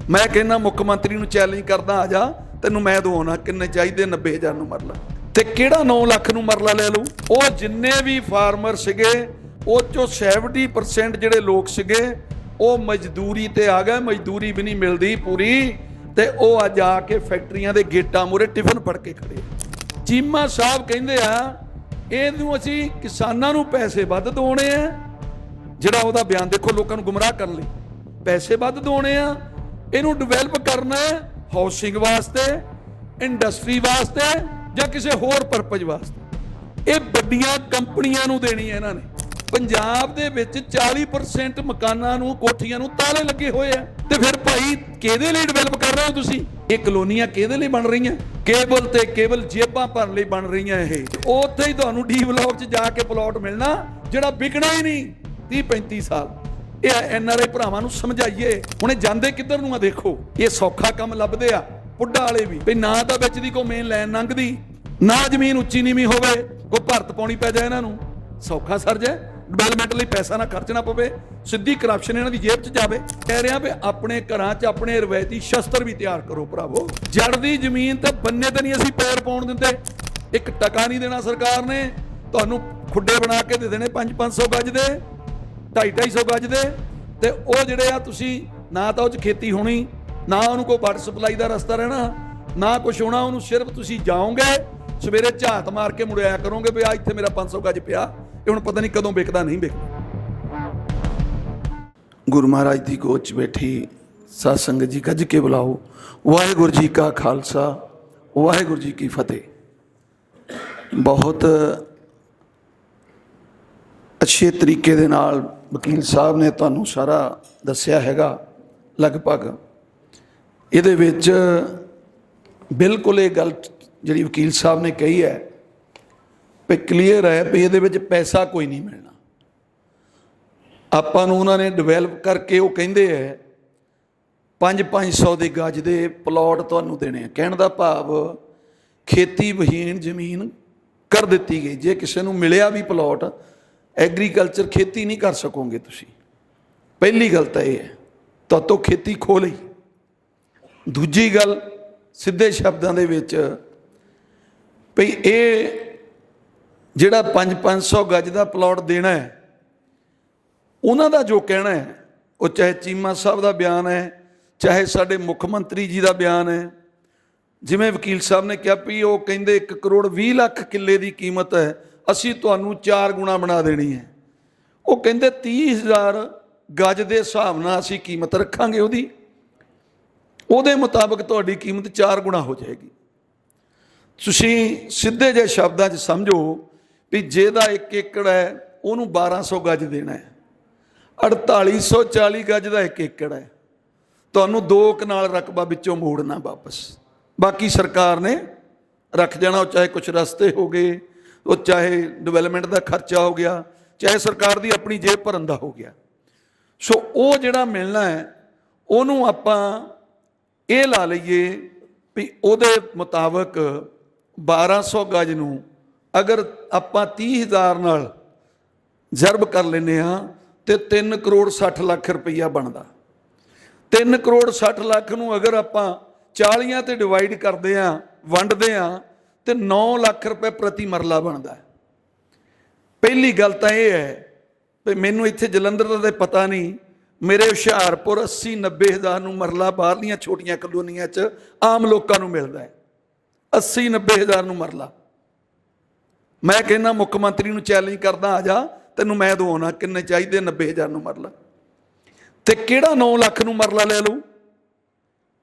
मैं कहना मुख मंत्री नूं चैलेंज करदा, आ जा तैनूं मैं दवाउणा। किन्ने चाहीदे? 90,000 नूं मरला। ते किहड़ा 9 ਲੱਖ नूं मरला ले लूं? ਉਹ जिन्ने भी फार्मर सीगे ਉਹ ਚੋਂ 70% ਜਿਹੜੇ ਲੋਕ ਸੀਗੇ ਉਹ ਮਜ਼ਦੂਰੀ ਤੇ ਆ ਗਏ। ਮਜ਼ਦੂਰੀ ਵੀ ਨਹੀਂ ਮਿਲਦੀ ਪੂਰੀ, ਤੇ ਉਹ ਅੱਜ ਆ ਕੇ ਫੈਕਟਰੀਆਂ ਦੇ ਗੇਟਾਂ ਮੂਹਰੇ ਟਿਫਨ ਫੜ ਕੇ ਖੜੇ। ਚੀਮਾ ਸਾਹਿਬ ਕਹਿੰਦੇ ਆ ਇਹਨੂੰ ਅਸੀਂ ਕਿਸਾਨਾਂ ਨੂੰ ਪੈਸੇ ਵੱਧ ਦਵਾਉਣੇ ਆ। ਜਿਹੜਾ ਉਹਦਾ ਬਿਆਨ ਦੇਖੋ, ਲੋਕਾਂ ਨੂੰ ਗੁੰਮਰਾਹ ਕਰਨ ਲਈ ਪੈਸੇ ਵੱਧ ਦਵਾਉਣੇ ਆ। ਇਹਨੂੰ ਡਿਵੈਲਪ ਕਰਨਾ ਹੈ ਹਾਊਸਿੰਗ ਵਾਸਤੇ, ਇੰਡਸਟਰੀ ਵਾਸਤੇ, ਜਾਂ ਕਿਸੇ ਹੋਰ ਪਰਪਸ ਵਾਸਤੇ। ਇਹ ਵੱਡੀਆਂ ਕੰਪਨੀਆਂ ਨੂੰ ਦੇਣੀ ਹੈ ਇਹਨਾਂ ਨੇ। ਪੰਜਾਬ ਦੇ ਵਿੱਚ 40% ਮਕਾਨਾਂ ਨੂੰ, ਕੋਠੀਆਂ ਨੂੰ ਤਾਲੇ ਲੱਗੇ ਹੋਏ ਆ। ਤੇ ਫਿਰ ਭਾਈ ਕਿਹਦੇ ਲਈ ਡਿਵੈਲਪ ਕਰ ਰਹੇ ਹੋ ਤੁਸੀਂ? ਇਹ ਕਲੋਨੀਆਂ ਕਿਹਦੇ ਲਈ ਬਣ ਰਹੀਆਂ? ਕੇਵਲ ਤੇ ਕੇਵਲ ਜੇਬਾਂ ਭਰਨ ਲਈ ਬਣ ਰਹੀਆਂ। ਇਹ ਉੱਥੇ ਹੀ ਤੁਹਾਨੂੰ ਡੀ ਬਲੌਕ 'ਚ ਜਾ ਕੇ ਪਲਾਟ ਮਿਲਣਾ ਜਿਹੜਾ ਵਿਕਣਾ ਹੀ ਨਹੀਂ 30-35 ਸਾਲ। ਇਹ NRI ਭਰਾਵਾਂ ਨੂੰ ਸਮਝਾਈਏ। ਹੁਣ ਇਹ ਜਾਂਦੇ ਕਿੱਧਰ ਨੂੰ ਆ? ਦੇਖੋ, ਇਹ ਸੌਖਾ ਕੰਮ ਲੱਭਦੇ ਆ ਪੁੱਡਾ ਵਾਲੇ ਵੀ, ਵੀ ਨਾ ਤਾਂ ਵਿੱਚ ਦੀ ਕੋਈ ਮੇਨ ਲਾਈਨ ਲੰਘਦੀ, ਨਾ ਜ਼ਮੀਨ ਉੱਚੀ ਨੀਵੀਂ ਹੋਵੇ, ਕੋਈ ਭਰਤ ਪਾਉਣੀ ਪੈ ਜਾਏ ਇਹਨਾਂ ਨੂੰ, ਸੌਖਾ ਸਰ ਜਾਏ, ਡਿਵੈਲਪਮੈਂਟ ਲਈ ਪੈਸਾ ਨਾ ਖਰਚਣਾ ਪਵੇ, ਸਿੱਧੀ ਕਰਪਸ਼ਨ ਇਹਨਾਂ ਦੀ ਜੇਬ 'ਚ ਜਾਵੇ। ਕਹਿ ਰਿਹਾ ਵੀ ਆਪਣੇ ਘਰਾਂ 'ਚ ਆਪਣੇ ਰਵਾਇਤੀ ਸ਼ਸਤਰ ਵੀ ਤਿਆਰ ਕਰੋ ਭਰਾਵੋ। ਜੜ ਦੀ ਜ਼ਮੀਨ ਤੇ ਬੰਨੇ ਤੇ ਨਹੀਂ ਅਸੀਂ ਪੈਰ ਪਾਉਣ ਦਿੰਦੇ। 1 ਟਕਾ ਨਹੀਂ ਦੇਣਾ ਸਰਕਾਰ ਨੇ ਤੁਹਾਨੂੰ। ਖੁੱਡੇ ਬਣਾ ਕੇ ਦੇ ਦੇਣੇ 500 ਗਜ ਦੇ, 250 ਗਜ ਦੇ, ਤੇ ਉਹ ਜਿਹੜੇ ਆ ਤੁਸੀਂ ਨਾ ਤਾਂ ਉਹ 'ਚ ਖੇਤੀ ਹੋਣੀ, ਨਾ ਉਹਨੂੰ ਕੋਈ ਵਾਟਰ ਸਪਲਾਈ ਦਾ ਰਸਤਾ ਰਹਿਣਾ, ਨਾ ਕੁਛ ਹੋਣਾ। ਉਹਨੂੰ ਸਿਰਫ ਤੁਸੀਂ ਜਾਓਗੇ ਸਵੇਰੇ ਝਾਤ ਮਾਰ ਕੇ ਮੁੜਿਆ ਕਰੋਗੇ ਵੀ ਆ ਇੱਥੇ ਮੇਰਾ 500 ਗਜ ਪਿਆ, ਇਹ ਹੁਣ ਪਤਾ ਨਹੀਂ ਕਦੋਂ ਵਿਕਦਾ ਨਹੀਂ ਵਿਕਦਾ। ਗੁਰੂ ਮਹਾਰਾਜ ਦੀ ਗੋਦ 'ਚ ਬੈਠੀ ਸਾਧ ਸੰਗਤ ਜੀ, ਗੱਜ ਕੇ ਬੁਲਾਓ। ਵਾਹਿਗੁਰੂ ਜੀ ਕਾ ਖਾਲਸਾ, ਵਾਹਿਗੁਰੂ ਜੀ ਕੀ ਫਤਿਹ। ਬਹੁਤ ਅੱਛੇ ਤਰੀਕੇ ਦੇ ਨਾਲ ਵਕੀਲ ਸਾਹਿਬ ਨੇ ਤੁਹਾਨੂੰ ਸਾਰਾ ਦੱਸਿਆ ਹੈਗਾ। ਲਗਭਗ ਇਹਦੇ ਵਿੱਚ ਬਿਲਕੁਲ ਇਹ ਗੱਲ ਜਿਹੜੀ ਵਕੀਲ ਸਾਹਿਬ ਨੇ ਕਹੀ ਹੈ ਵੀ ਕਲੀਅਰ ਹੈ ਵੀ ਇਹਦੇ ਵਿੱਚ ਪੈਸਾ ਕੋਈ ਨਹੀਂ ਮਿਲਣਾ। ਆਪਾਂ ਨੂੰ ਉਹਨਾਂ ਨੇ ਡਿਵੈਲਪ ਕਰਕੇ ਉਹ ਕਹਿੰਦੇ ਹੈ 500 ਦੇ ਗਜ ਦੇ ਪਲਾਟ ਤੁਹਾਨੂੰ ਦੇਣੇ ਆ। ਕਹਿਣ ਦਾ ਭਾਵ ਖੇਤੀ ਵਿਹੀਨ ਜ਼ਮੀਨ ਕਰ ਦਿੱਤੀ ਗਈ। ਜੇ ਕਿਸੇ ਨੂੰ ਮਿਲਿਆ ਵੀ ਪਲਾਟ, ਐਗਰੀਕਲਚਰ ਖੇਤੀ ਨਹੀਂ ਕਰ ਸਕੋਗੇ ਤੁਸੀਂ। ਪਹਿਲੀ ਗੱਲ ਤਾਂ ਇਹ ਹੈ, ਤੁਹਾਤੋਂ ਖੇਤੀ ਖੋਹ ਲਈ। ਦੂਜੀ ਗੱਲ ਸਿੱਧੇ ਸ਼ਬਦਾਂ ਦੇ ਵਿੱਚ ਭਈ ਇਹ ਜਿਹੜਾ 500 ਗਜ ਦਾ ਪਲਾਟ ਦੇਣਾ ਹੈ, ਉਹਨਾਂ ਦਾ ਜੋ ਕਹਿਣਾ ਹੈ, ਉਹ ਚਾਹੇ ਚੀਮਾ ਸਾਹਿਬ ਦਾ ਬਿਆਨ ਹੈ, ਚਾਹੇ ਸਾਡੇ ਮੁੱਖ ਮੰਤਰੀ ਜੀ ਦਾ ਬਿਆਨ ਹੈ। ਜਿਵੇਂ ਵਕੀਲ ਸਾਹਿਬ ਨੇ ਕਿਹਾ ਵੀ ਉਹ ਕਹਿੰਦੇ 1 ਕਰੋੜ 20 ਲੱਖ ਕਿੱਲੇ ਦੀ ਕੀਮਤ ਹੈ, ਅਸੀਂ ਤੁਹਾਨੂੰ 4 ਗੁਣਾ ਬਣਾ ਦੇਣੀ ਹੈ। ਉਹ ਕਹਿੰਦੇ 30,000 ਗਜ ਦੇ ਹਿਸਾਬ ਨਾਲ ਅਸੀਂ ਕੀਮਤ ਰੱਖਾਂਗੇ ਉਹਦੀ, ਉਹਦੇ ਮੁਤਾਬਕ ਤੁਹਾਡੀ ਕੀਮਤ 4 ਗੁਣਾ ਹੋ ਜਾਏਗੀ। ਤੁਸੀਂ ਸਿੱਧੇ ਜਿਹੇ ਸ਼ਬਦਾਂ 'ਚ ਸਮਝੋ ਵੀ ਜਿਹਦਾ 1 ਏਕੜ ਹੈ ਉਹਨੂੰ 1200 ਗਜ ਦੇਣਾ ਹੈ। 4840 ਗਜ ਦਾ 1 ਏਕੜ ਹੈ। ਤੁਹਾਨੂੰ 2 ਕਨਾਲ ਰਕਬਾ ਵਿੱਚੋਂ ਮੋੜਨਾ ਵਾਪਸ, ਬਾਕੀ ਸਰਕਾਰ ਨੇ ਰੱਖ ਜਾਣਾ। ਉਹ ਚਾਹੇ ਕੁਛ ਰਸਤੇ ਹੋ ਗਏ, ਉਹ ਚਾਹੇ ਡਿਵੈਲਪਮੈਂਟ ਦਾ ਖਰਚਾ ਹੋ ਗਿਆ, ਚਾਹੇ ਸਰਕਾਰ ਦੀ ਆਪਣੀ ਜੇਬ ਭਰਨ ਦਾ ਹੋ ਗਿਆ। ਸੋ ਉਹ ਜਿਹੜਾ ਮਿਲਣਾ ਹੈ ਉਹਨੂੰ ਆਪਾਂ ਇਹ ਲਾ ਲਈਏ ਵੀ ਉਹਦੇ ਮੁਤਾਬਕ 1200 ਗਜ ਨੂੰ ਅਗਰ ਆਪਾਂ 30,000 ਨਾਲ ਜ਼ਰਬ ਕਰ ਲੈਂਦੇ ਹਾਂ ਤੇ 3 ਕਰੋੜ 60 ਲੱਖ ਰੁਪਈਆ ਬਣਦਾ। 3 ਕਰੋੜ 60 ਲੱਖ ਨੂੰ ਅਗਰ ਆਪਾਂ 40 ਤੇ ਡਿਵਾਈਡ ਕਰਦੇ ਹਾਂ, ਵੰਡਦੇ ਹਾਂ, ਤੇ 9 ਲੱਖ ਰੁਪਏ ਪ੍ਰਤੀ ਮਰਲਾ ਬਣਦਾ। ਪਹਿਲੀ ਗੱਲ ਤਾਂ ਇਹ ਹੈ ਵੀ ਮੈਨੂੰ ਇੱਥੇ ਜਲੰਧਰ ਦਾ ਤਾਂ ਪਤਾ ਨਹੀਂ, ਮੇਰੇ ਹੁਸ਼ਿਆਰਪੁਰ 80-90 ਹਜ਼ਾਰ ਨੂੰ ਮਰਲਾ ਬਾਹਰਲੀਆਂ ਛੋਟੀਆਂ ਕਲੋਨੀਆਂ 'ਚ ਆਮ ਲੋਕਾਂ ਨੂੰ ਮਿਲਦਾ ਹੈ। 80-90 ਹਜ਼ਾਰ ਨੂੰ ਮਰਲਾ। ਮੈਂ ਕਹਿੰਦਾ ਮੁੱਖ ਮੰਤਰੀ ਨੂੰ ਚੈਲੰਜ ਕਰਦਾ, ਆ ਜਾ ਤੈਨੂੰ ਮੈਂ ਦਵਾਉਣਾ। ਕਿੰਨੇ ਚਾਹੀਦੇ? 90,000 ਨੂੰ ਮਰਲਾ। ਤੇ ਕਿਹੜਾ 9 ਲੱਖ ਨੂੰ ਮਰਲਾ ਲੈ ਲਊ?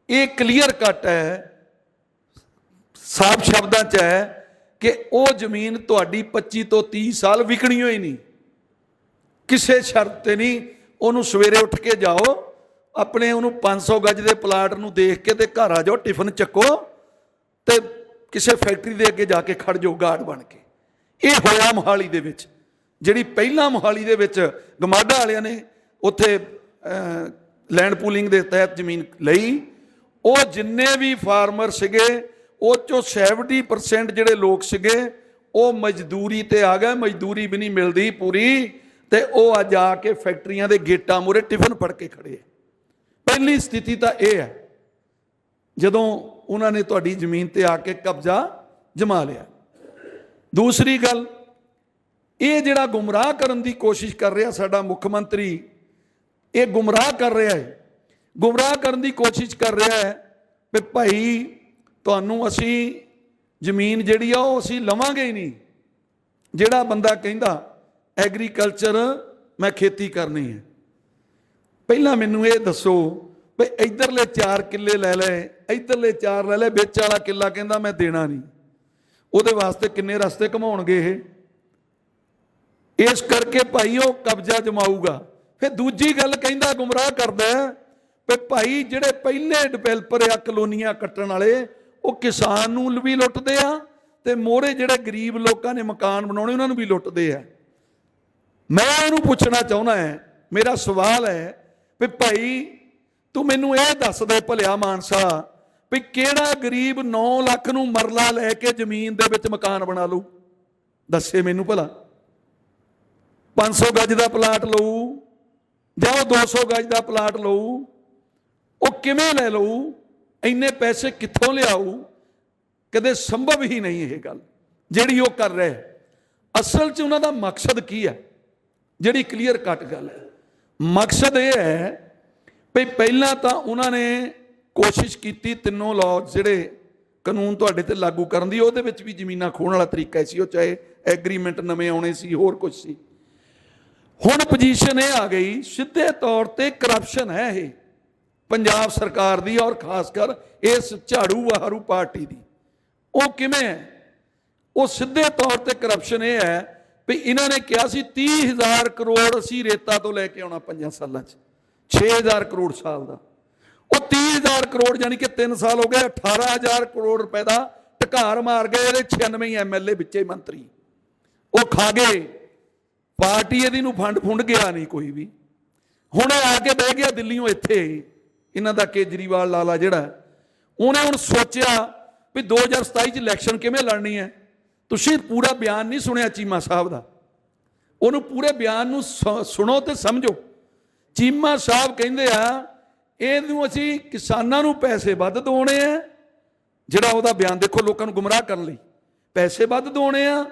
ਇਹ ਕਲੀਅਰ ਕੱਟ ਹੈ, ਸਾਫ਼ ਸ਼ਬਦਾਂ 'ਚ ਹੈ ਕਿ ਉਹ ਜ਼ਮੀਨ ਤੁਹਾਡੀ 25 ਤੋਂ 30 ਸਾਲ ਵਿਕਣੀ ਹੋਈ ਨਹੀਂ, ਕਿਸੇ ਸ਼ਰਤ ਤੇ ਨਹੀਂ। ਉਹਨੂੰ ਸਵੇਰੇ ਉੱਠ ਕੇ ਜਾਓ, ਆਪਣੇ ਉਹਨੂੰ 500 ਗਜ ਦੇ ਪਲਾਟ ਨੂੰ ਦੇਖ ਕੇ ਤੇ ਘਰ ਆ ਜਾਓ, ਟਿਫਨ ਚੱਕੋ ਤੇ ਕਿਸੇ ਫੈਕਟਰੀ ਦੇ ਅੱਗੇ ਜਾ ਕੇ ਖੜ ਜਾਓ ਗਾਰਡ ਬਣ ਕੇ। ਇਹ ਹੋਇਆ ਮੋਹਾਲੀ ਦੇ ਵਿੱਚ। ਜਿਹੜੀ ਪਹਿਲਾਂ ਮੋਹਾਲੀ ਦੇ ਵਿੱਚ ਗਮਾਡਾ ਵਾਲਿਆਂ ਨੇ ਉੱਥੇ ਲੈਂਡ ਪੂਲਿੰਗ ਦੇ ਤਹਿਤ ਜ਼ਮੀਨ ਲਈ, ਉਹ ਜਿੰਨੇ ਵੀ ਫਾਰਮਰ ਸੀਗੇ ਉਹ ਚੋਂ 70% ਜਿਹੜੇ ਲੋਕ ਸੀਗੇ ਉਹ ਮਜ਼ਦੂਰੀ ਤੇ ਆ ਗਏ। ਮਜ਼ਦੂਰੀ ਵੀ ਨਹੀਂ ਮਿਲਦੀ ਪੂਰੀ, ਤੇ ਉਹ ਅੱਜ ਆ ਕੇ ਫੈਕਟਰੀਆਂ ਦੇ ਗੇਟਾਂ ਮੂਹਰੇ ਟਿਫਨ ਫੜ ਕੇ ਖੜੇ। ਪਹਿਲੀ ਸਥਿਤੀ ਤਾਂ ਇਹ ਹੈ ਜਦੋਂ ਉਹਨਾਂ ਨੇ ਤੁਹਾਡੀ ਜ਼ਮੀਨ ਤੇ ਆ ਕੇ ਕਬਜ਼ਾ ਜਮਾ ਲਿਆ। ਦੂਸਰੀ ਗੱਲ, ਇਹ ਜਿਹੜਾ ਗੁੰਮਰਾਹ ਕਰਨ ਦੀ ਕੋਸ਼ਿਸ਼ ਕਰ ਰਿਹਾ ਸਾਡਾ ਮੁੱਖ ਮੰਤਰੀ, ਇਹ ਗੁੰਮਰਾਹ ਕਰ ਰਿਹਾ ਹੈ, ਗੁੰਮਰਾਹ ਕਰਨ ਦੀ ਕੋਸ਼ਿਸ਼ ਕਰ ਰਿਹਾ ਹੈ ਵੀ ਭਾਈ ਤੁਹਾਨੂੰ ਅਸੀਂ ਜ਼ਮੀਨ ਜਿਹੜੀ ਆ ਉਹ ਅਸੀਂ ਲਵਾਂਗੇ ਹੀ ਨਹੀਂ। ਜਿਹੜਾ ਬੰਦਾ ਕਹਿੰਦਾ ਐਗਰੀਕਲਚਰ ਮੈਂ ਖੇਤੀ ਕਰਨੀ ਹੈ, ਪਹਿਲਾਂ ਮੈਨੂੰ ਇਹ ਦੱਸੋ ਵੀ ਇੱਧਰਲੇ 4 ਕਿੱਲੇ ਲੈ ਲੈ, ਇੱਧਰਲੇ 4 ਲੈ ਲੈ, ਵਿੱਚ ਵਾਲਾ ਕਿੱਲਾ ਕਹਿੰਦਾ ਮੈਂ ਦੇਣਾ ਨਹੀਂ, ਉਹਦੇ ਵਾਸਤੇ ਕਿੰਨੇ ਰਸਤੇ ਘਮਾਉਣਗੇ ਇਹ? ਇਸ ਕਰਕੇ ਭਾਈ ਉਹ ਕਬਜ਼ਾ ਜਮਾਊਗਾ। ਫਿਰ ਦੂਜੀ ਗੱਲ ਕਹਿੰਦਾ, ਗੁੰਮਰਾਹ ਕਰਦਾ ਵੀ ਭਾਈ ਜਿਹੜੇ ਪਹਿਲੇ ਡਿਵੈਲਪਰ ਆ ਕਲੋਨੀਆਂ ਕੱਟਣ ਵਾਲੇ, ਉਹ ਕਿਸਾਨ ਨੂੰ ਵੀ ਲੁੱਟਦੇ ਆ ਤੇ ਮੋਹਰੇ ਜਿਹੜੇ ਗਰੀਬ ਲੋਕਾਂ ਨੇ ਮਕਾਨ ਬਣਾਉਣੇ ਉਹਨਾਂ ਨੂੰ ਵੀ ਲੁੱਟਦੇ ਆ। ਮੈਂ ਉਹਨੂੰ ਪੁੱਛਣਾ ਚਾਹੁੰਦਾ ਹੈ, ਮੇਰਾ ਸਵਾਲ ਹੈ ਵੀ ਭਾਈ ਤੂੰ ਮੈਨੂੰ ਇਹ ਦੱਸ ਦੇ ਭਲਿਆ ਮਾਨਸਾ ਵੀ ਕਿਹੜਾ ਗਰੀਬ 9 ਲੱਖ ਨੂੰ ਮਰਲਾ ਲੈ ਕੇ ਜ਼ਮੀਨ ਦੇ ਵਿੱਚ ਮਕਾਨ ਬਣਾ ਲਊ? ਦੱਸੇ ਮੈਨੂੰ ਭਲਾ। 500 ਗਜ ਦਾ ਪਲਾਟ ਲਊ ਜਾਂ ਉਹ 200 ਗਜ ਦਾ ਪਲਾਟ ਲਊ, ਉਹ ਕਿਵੇਂ ਲੈ ਲਊ? ਇੰਨੇ ਪੈਸੇ ਕਿੱਥੋਂ ਲਿਆਊ? ਕਦੇ ਸੰਭਵ ਹੀ ਨਹੀਂ ਇਹ ਗੱਲ ਜਿਹੜੀ ਉਹ ਕਰ ਰਿਹਾ। ਅਸਲ 'ਚ ਉਹਨਾਂ ਦਾ ਮਕਸਦ ਕੀ ਹੈ? ਜਿਹੜੀ ਕਲੀਅਰ ਕੱਟ ਗੱਲ ਹੈ, ਮਕਸਦ ਇਹ ਹੈ ਵੀ ਪਹਿਲਾਂ ਤਾਂ ਉਹਨਾਂ ਨੇ ਕੋਸ਼ਿਸ਼ ਕੀਤੀ ਤਿੰਨੋਂ ਲਾਅ ਜਿਹੜੇ ਕਾਨੂੰਨ ਤੁਹਾਡੇ ਤੇ ਲਾਗੂ ਕਰਨ ਦੀ, ਉਹਦੇ ਵਿੱਚ ਵੀ ਜ਼ਮੀਨਾਂ ਖੋਹਣ ਵਾਲਾ ਤਰੀਕਾ ਸੀ, ਉਹ ਚਾਹੇ ਐਗਰੀਮੈਂਟ ਨਵੇਂ ਆਉਣੇ ਸੀ, ਹੋਰ ਕੁਝ ਸੀ। ਹੁਣ ਪੋਜੀਸ਼ਨ ਇਹ ਆ ਗਈ ਸਿੱਧੇ ਤੌਰ ਤੇ ਕਰਪਸ਼ਨ ਹੈ ਇਹ ਪੰਜਾਬ ਸਰਕਾਰ ਦੀ, ਔਰ ਖਾਸ ਕਰ ਇਸ ਝਾੜੂ ਵਾਰੂ ਪਾਰਟੀ ਦੀ। ਉਹ ਕਿਵੇਂ ਹੈ? ਉਹ ਸਿੱਧੇ ਤੌਰ ਤੇ ਕਰਪਸ਼ਨ ਇਹ ਹੈ ਵੀ ਇਹਨਾਂ ਨੇ ਕਿਹਾ ਸੀ 30,000 ਕਰੋੜ ਅਸੀਂ ਰੇਤਾ ਤੋਂ ਲੈ ਕੇ ਆਉਣਾ 5 ਸਾਲਾਂ 'ਚ, 6,000 ਕਰੋੜ ਸਾਲ ਦਾ। ਉਹ 30,000 ਕਰੋੜ ਯਾਨੀ ਕਿ 3 ਸਾਲ ਹੋ ਗਏ, 18,000 ਕਰੋੜ ਰੁਪਏ ਦਾ ਢਕਾਰ ਮਾਰ ਗਏ ਇਹਦੇ 96 MLA ਵਿੱਚੇ ਮੰਤਰੀ, ਉਹ ਖਾ ਗਏ। ਪਾਰਟੀ ਇਹਦੀ ਨੂੰ ਫੰਡ ਗਿਆ ਨਹੀਂ ਕੋਈ ਵੀ। ਹੁਣ ਆ ਕੇ ਬਹਿ ਗਿਆ ਦਿੱਲੀੋਂ ਇੱਥੇ, ਇਹਨਾਂ ਦਾ ਕੇਜਰੀਵਾਲ ਲਾਲਾ ਜਿਹੜਾ, ਉਹਨੇ ਹੁਣ ਸੋਚਿਆ ਵੀ 2027 'ਚ ਇਲੈਕਸ਼ਨ ਕਿਵੇਂ ਲੜਨੀ ਹੈ। ਤੁਸੀਂ ਪੂਰਾ ਬਿਆਨ ਨਹੀਂ ਸੁਣਿਆ ਚੀਮਾ ਸਾਹਿਬ ਦਾ, ਉਹਨੂੰ ਪੂਰੇ ਬਿਆਨ ਨੂੰ ਸੁਣੋ ਤੇ ਸਮਝੋ। ਚੀਮਾ ਸਾਹਿਬ ਕਹਿੰਦੇ ਆ ਇਹਨੂੰ ਅਸੀਂ ਕਿਸਾਨਾਂ ਨੂੰ ਪੈਸੇ ਵੱਧ ਦੋਣੇ ਆ, ਜਿਹੜਾ ਉਹਦਾ ਬਿਆਨ ਦੇਖੋ, ਲੋਕਾਂ ਨੂੰ ਗੁੰਮਰਾਹ ਕਰਨ ਲਈ ਪੈਸੇ ਵੱਧ ਦੋਣੇ ਆ,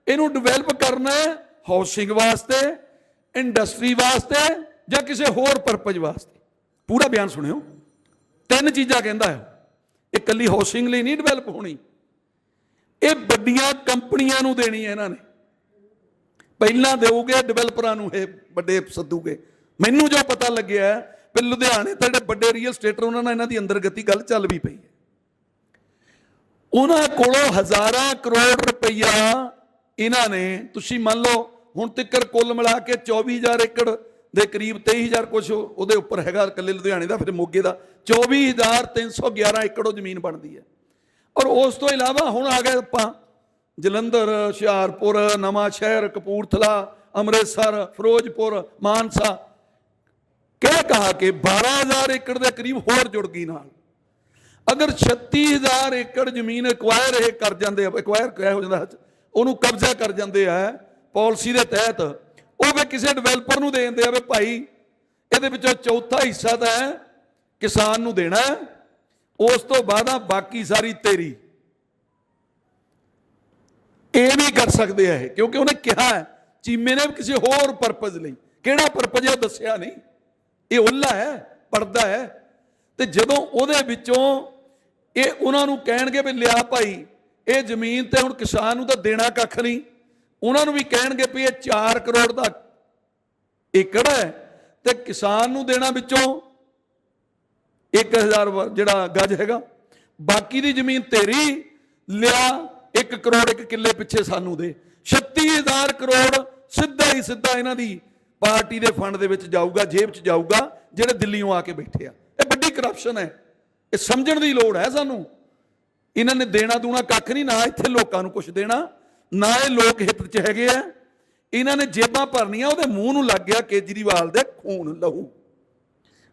ਇਹਨੂੰ ਡਿਵੈਲਪ ਕਰਨਾ ਹੈ ਹਾਊਸਿੰਗ ਵਾਸਤੇ, ਇੰਡਸਟਰੀ ਵਾਸਤੇ ਜਾਂ ਕਿਸੇ ਹੋਰ ਪਰਪਸ ਵਾਸਤੇ। ਪੂਰਾ ਬਿਆਨ ਸੁਣਿਓ, 3 ਚੀਜ਼ਾਂ ਕਹਿੰਦਾ ਹੈ। ਇਹ ਇਕੱਲੀ ਹਾਊਸਿੰਗ ਲਈ ਨਹੀਂ ਡਿਵੈਲਪ ਹੋਣੀ, ਇਹ ਵੱਡੀਆਂ ਕੰਪਨੀਆਂ ਨੂੰ ਦੇਣੀ ਹੈ ਇਹਨਾਂ ਨੇ। ਪਹਿਲਾਂ ਦੇਊਗੇ ਡਿਵੈਲਪਰਾਂ ਨੂੰ, ਇਹ ਵੱਡੇ ਸੱਦੂਗੇ। ਮੈਨੂੰ ਜੋ ਪਤਾ ਲੱਗਿਆ ਵੀ ਲੁਧਿਆਣੇ ਤੇ ਜਿਹੜੇ ਵੱਡੇ ਰੀਅਲ ਸਟੇਟਰ, ਉਹਨਾਂ ਨਾਲ ਇਹਨਾਂ ਦੀ ਅੰਦਰਗਤੀ ਗੱਲ ਚੱਲ ਵੀ ਪਈ ਹੈ। ਉਹਨਾਂ ਕੋਲੋਂ ਹਜ਼ਾਰਾਂ ਕਰੋੜ ਰੁਪਈਆ ਇਹਨਾਂ ਨੇ, ਤੁਸੀਂ ਮੰਨ ਲਓ ਹੁਣ ਤੱਕ ਕੁੱਲ ਮਿਲਾ ਕੇ 24,000 ਏਕੜ ਦੇ ਕਰੀਬ, 23,000 ਕੁਛ ਉਹਦੇ ਉੱਪਰ ਹੈਗਾ ਇਕੱਲੇ ਲੁਧਿਆਣੇ ਦਾ, ਫਿਰ ਮੋਗੇ ਦਾ 24,311 ਏਕੜ ਉਹ ਜ਼ਮੀਨ ਬਣਦੀ ਹੈ। ਔਰ ਉਸ ਤੋਂ ਇਲਾਵਾ ਹੁਣ ਆ ਗਏ ਆਪਾਂ ਜਲੰਧਰ, ਹੁਸ਼ਿਆਰਪੁਰ, ਨਵਾਂ ਸ਼ਹਿਰ, ਕਪੂਰਥਲਾ, ਅੰਮ੍ਰਿਤਸਰ, ਫਿਰੋਜ਼ਪੁਰ, ਮਾਨਸਾ, ਕਹਿ ਕਹਾ ਕੇ 12,000 ਏਕੜ ਦੇ ਕਰੀਬ ਹੋਰ ਜੁੜ ਗਈ ਨਾਲ। ਅਗਰ 36,000 ਏਕੜ ਜ਼ਮੀਨ ਐਕਵਾਇਰ ਇਹ ਕਰ ਜਾਂਦੇ ਆ, ਐਕਵਾਇਰ ਕਿਹਾ ਹੋ ਜਾਂਦਾ, ਉਹਨੂੰ ਕਬਜ਼ਾ ਕਰ ਜਾਂਦੇ ਆ ਪਾਲਿਸੀ ਦੇ ਤਹਿਤ, ਉਹ ਵੀ ਕਿਸੇ ਡਿਵੈਲਪਰ ਨੂੰ ਦੇ ਦਿੰਦੇ ਆ ਵੀ ਭਾਈ ਇਹਦੇ ਵਿੱਚੋਂ ਚੌਥਾ ਹਿੱਸਾ ਤਾਂ ਕਿਸਾਨ ਨੂੰ ਦੇਣਾ, ਉਸ ਤੋਂ ਬਾਅਦ ਬਾਕੀ ਸਾਰੀ ਤੇਰੀ। ਇਹ ਵੀ ਕਰ ਸਕਦੇ ਆ ਇਹ, ਕਿਉਂਕਿ ਉਹਨੇ ਕਿਹਾ ਚੀਮੇ ਨੇ ਕਿਸੇ ਹੋਰ ਪਰਪਸ ਲਈ। ਕਿਹੜਾ ਪਰਪਸ ਉਹ ਦੱਸਿਆ ਨਹੀਂ, ਇਹ ਉੱਲਾ ਹੈ, ਪਰਦਾ ਹੈ। ਤੇ ਜਦੋਂ ਉਹਦੇ ਵਿੱਚੋਂ ਇਹ ਉਹਨਾਂ ਨੂੰ ਕਹਿਣਗੇ ਵੀ ਲਿਆ ਭਾਈ ਇਹ ਜ਼ਮੀਨ ਤੇ ਹੁਣ ਕਿਸਾਨ ਨੂੰ ਤਾਂ ਦੇਣਾ ਕੱਖ ਨਹੀਂ, ਉਹਨਾਂ ਨੂੰ ਵੀ ਕਹਿਣਗੇ ਵੀ ਇਹ 4 ਕਰੋੜ ਦਾ ਏਕੜ ਹੈ ਤੇ ਕਿਸਾਨ ਨੂੰ ਦੇਣਾ ਵਿੱਚੋਂ 1,000 ਜਿਹੜਾ ਗਜ ਹੈਗਾ, ਬਾਕੀ ਦੀ ਜ਼ਮੀਨ ਤੇਰੀ, ਲਿਆ 1 ਕਰੋੜ 1 ਕਿੱਲੇ ਪਿੱਛੇ ਸਾਨੂੰ ਦੇ। 36,000 ਕਰੋੜ ਸਿੱਧਾ ਹੀ ਸਿੱਧਾ ਇਹਨਾਂ ਦੀ ਪਾਰਟੀ ਦੇ ਫੰਡ ਦੇ ਵਿੱਚ ਜਾਊਗਾ, ਜੇਬ 'ਚ ਜਾਊਗਾ, ਜਿਹੜੇ ਦਿੱਲੀੋਂ ਆ ਕੇ ਬੈਠੇ ਆ। ਇਹ ਵੱਡੀ ਕਰਪਸ਼ਨ ਹੈ, ਇਹ ਸਮਝਣ ਦੀ ਲੋੜ ਹੈ ਸਾਨੂੰ। ਇਹਨਾਂ ਨੇ ਦੇਣਾ ਦੂਣਾ ਕੱਖ ਨਹੀਂ, ਨਾ ਇੱਥੇ ਲੋਕਾਂ ਨੂੰ ਕੁਝ ਦੇਣਾ, ਨਾ ਇਹ ਲੋਕ ਹਿੱਤ 'ਚ ਹੈਗੇ ਆ। ਇਹਨਾਂ ਨੇ ਜੇਬਾਂ ਭਰਨੀਆਂ, ਉਹਦੇ ਮੂੰਹ ਨੂੰ ਲੱਗ ਗਿਆ ਕੇਜਰੀਵਾਲ ਦੇ ਖੂਨ ਲਹੂ।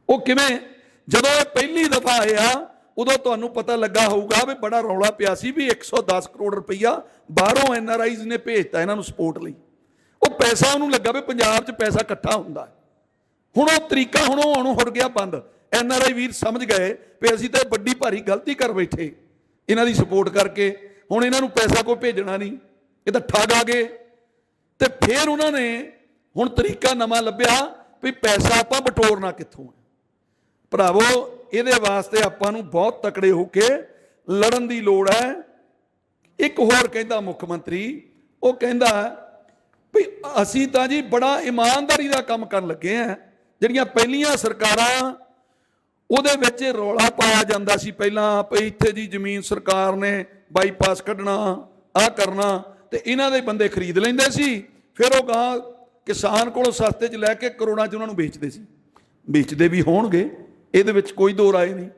ਉਹ ਕਿਵੇਂ? ਜਦੋਂ ਇਹ ਪਹਿਲੀ ਦਫਾ ਆਇਆ ਉਦੋਂ ਤੁਹਾਨੂੰ ਪਤਾ ਲੱਗਾ ਹੋਊਗਾ ਵੀ ਬੜਾ ਰੌਲਾ ਪਿਆ ਸੀ ਵੀ 110 ਕਰੋੜ ਰੁਪਈਆ ਬਾਹਰੋਂ NRIs ਨੇ ਭੇਜਤਾ ਇਹਨਾਂ ਨੂੰ ਸਪੋਰਟ ਲਈ। ਉਹ ਪੈਸਾ ਉਹਨੂੰ ਲੱਗਾ ਵੀ ਪੰਜਾਬ 'ਚ ਪੈਸਾ ਇਕੱਠਾ ਹੁੰਦਾ। ਹੁਣ ਉਹ ਤਰੀਕਾ ਹੁਣ ਉਹ ਹਟ ਗਿਆ ਬੰਦ। NRI ਵੀਰ ਸਮਝ गए भी ਅਸੀਂ ਤਾਂ ਵੱਡੀ ਭਾਰੀ ਗਲਤੀ ਕਰ ਬੈਠੇ ਇਹਨਾਂ ਦੀ ਸਪੋਰਟ ਕਰਕੇ। ਹੁਣ ਇਹਨਾਂ ਨੂੰ ਪੈਸਾ ਕੋਈ ਭੇਜਣਾ ਨਹੀਂ, ਇਹ ਤਾਂ ਠੱਗ ਆ ਗਏ। ਤੇ ਫਿਰ ਉਹਨਾਂ ਨੇ ਹੁਣ ਤਰੀਕਾ ਨਵਾਂ ਲੱਭਿਆ ਵੀ ਪੈਸਾ ਆਪਾਂ ਬਟੋਰਨਾ ਕਿੱਥੋਂ ਹੈ। ਭਰਾਵੋ ਇਹਦੇ ਵਾਸਤੇ ਆਪਾਂ ਨੂੰ ਬਹੁਤ ਤਕੜੇ ਹੋ ਕੇ ਲੜਨ ਦੀ ਲੋੜ ਹੈ। ਇੱਕ ਹੋਰ ਕਹਿੰਦਾ ਮੁੱਖ ਮੰਤਰੀ, ਉਹ ਕਹਿੰਦਾ ਵੀ ਅਸੀਂ ਤਾਂ ਜੀ ਬੜਾ ਇਮਾਨਦਾਰੀ ਦਾ ਕੰਮ ਕਰਨ ਲੱਗੇ ਆ। ਜਿਹੜੀਆਂ ਪਹਿਲੀਆਂ ਸਰਕਾਰਾਂ ਉਹਦੇ ਵਿੱਚ ਰੌਲਾ ਪਾਇਆ ਜਾਂਦਾ ਸੀ ਪਹਿਲਾਂ ਵੀ ਇੱਥੇ ਜੀ ਜ਼ਮੀਨ ਸਰਕਾਰ ਨੇ ਬਾਈਪਾਸ ਕੱਢਣਾ, ਆਹ ਕਰਨਾ, ਤੇ ਇਹਨਾਂ ਦੇ ਬੰਦੇ ਖਰੀਦ ਲੈਂਦੇ ਸੀ। ਫਿਰ ਉਹ ਗਾਂ ਕਿਸਾਨ ਕੋਲੋਂ ਸਸਤੇ 'ਚ ਲੈ ਕੇ ਕਰੋੜਾਂ 'ਚ ਉਹਨਾਂ ਨੂੰ ਵੇਚਦੇ ਸੀ। ਵੇਚਦੇ ਵੀ ਹੋਣਗੇ, ਇਹਦੇ ਵਿੱਚ ਕੋਈ ਦੋ ਰਾਏ ਨਹੀਂ।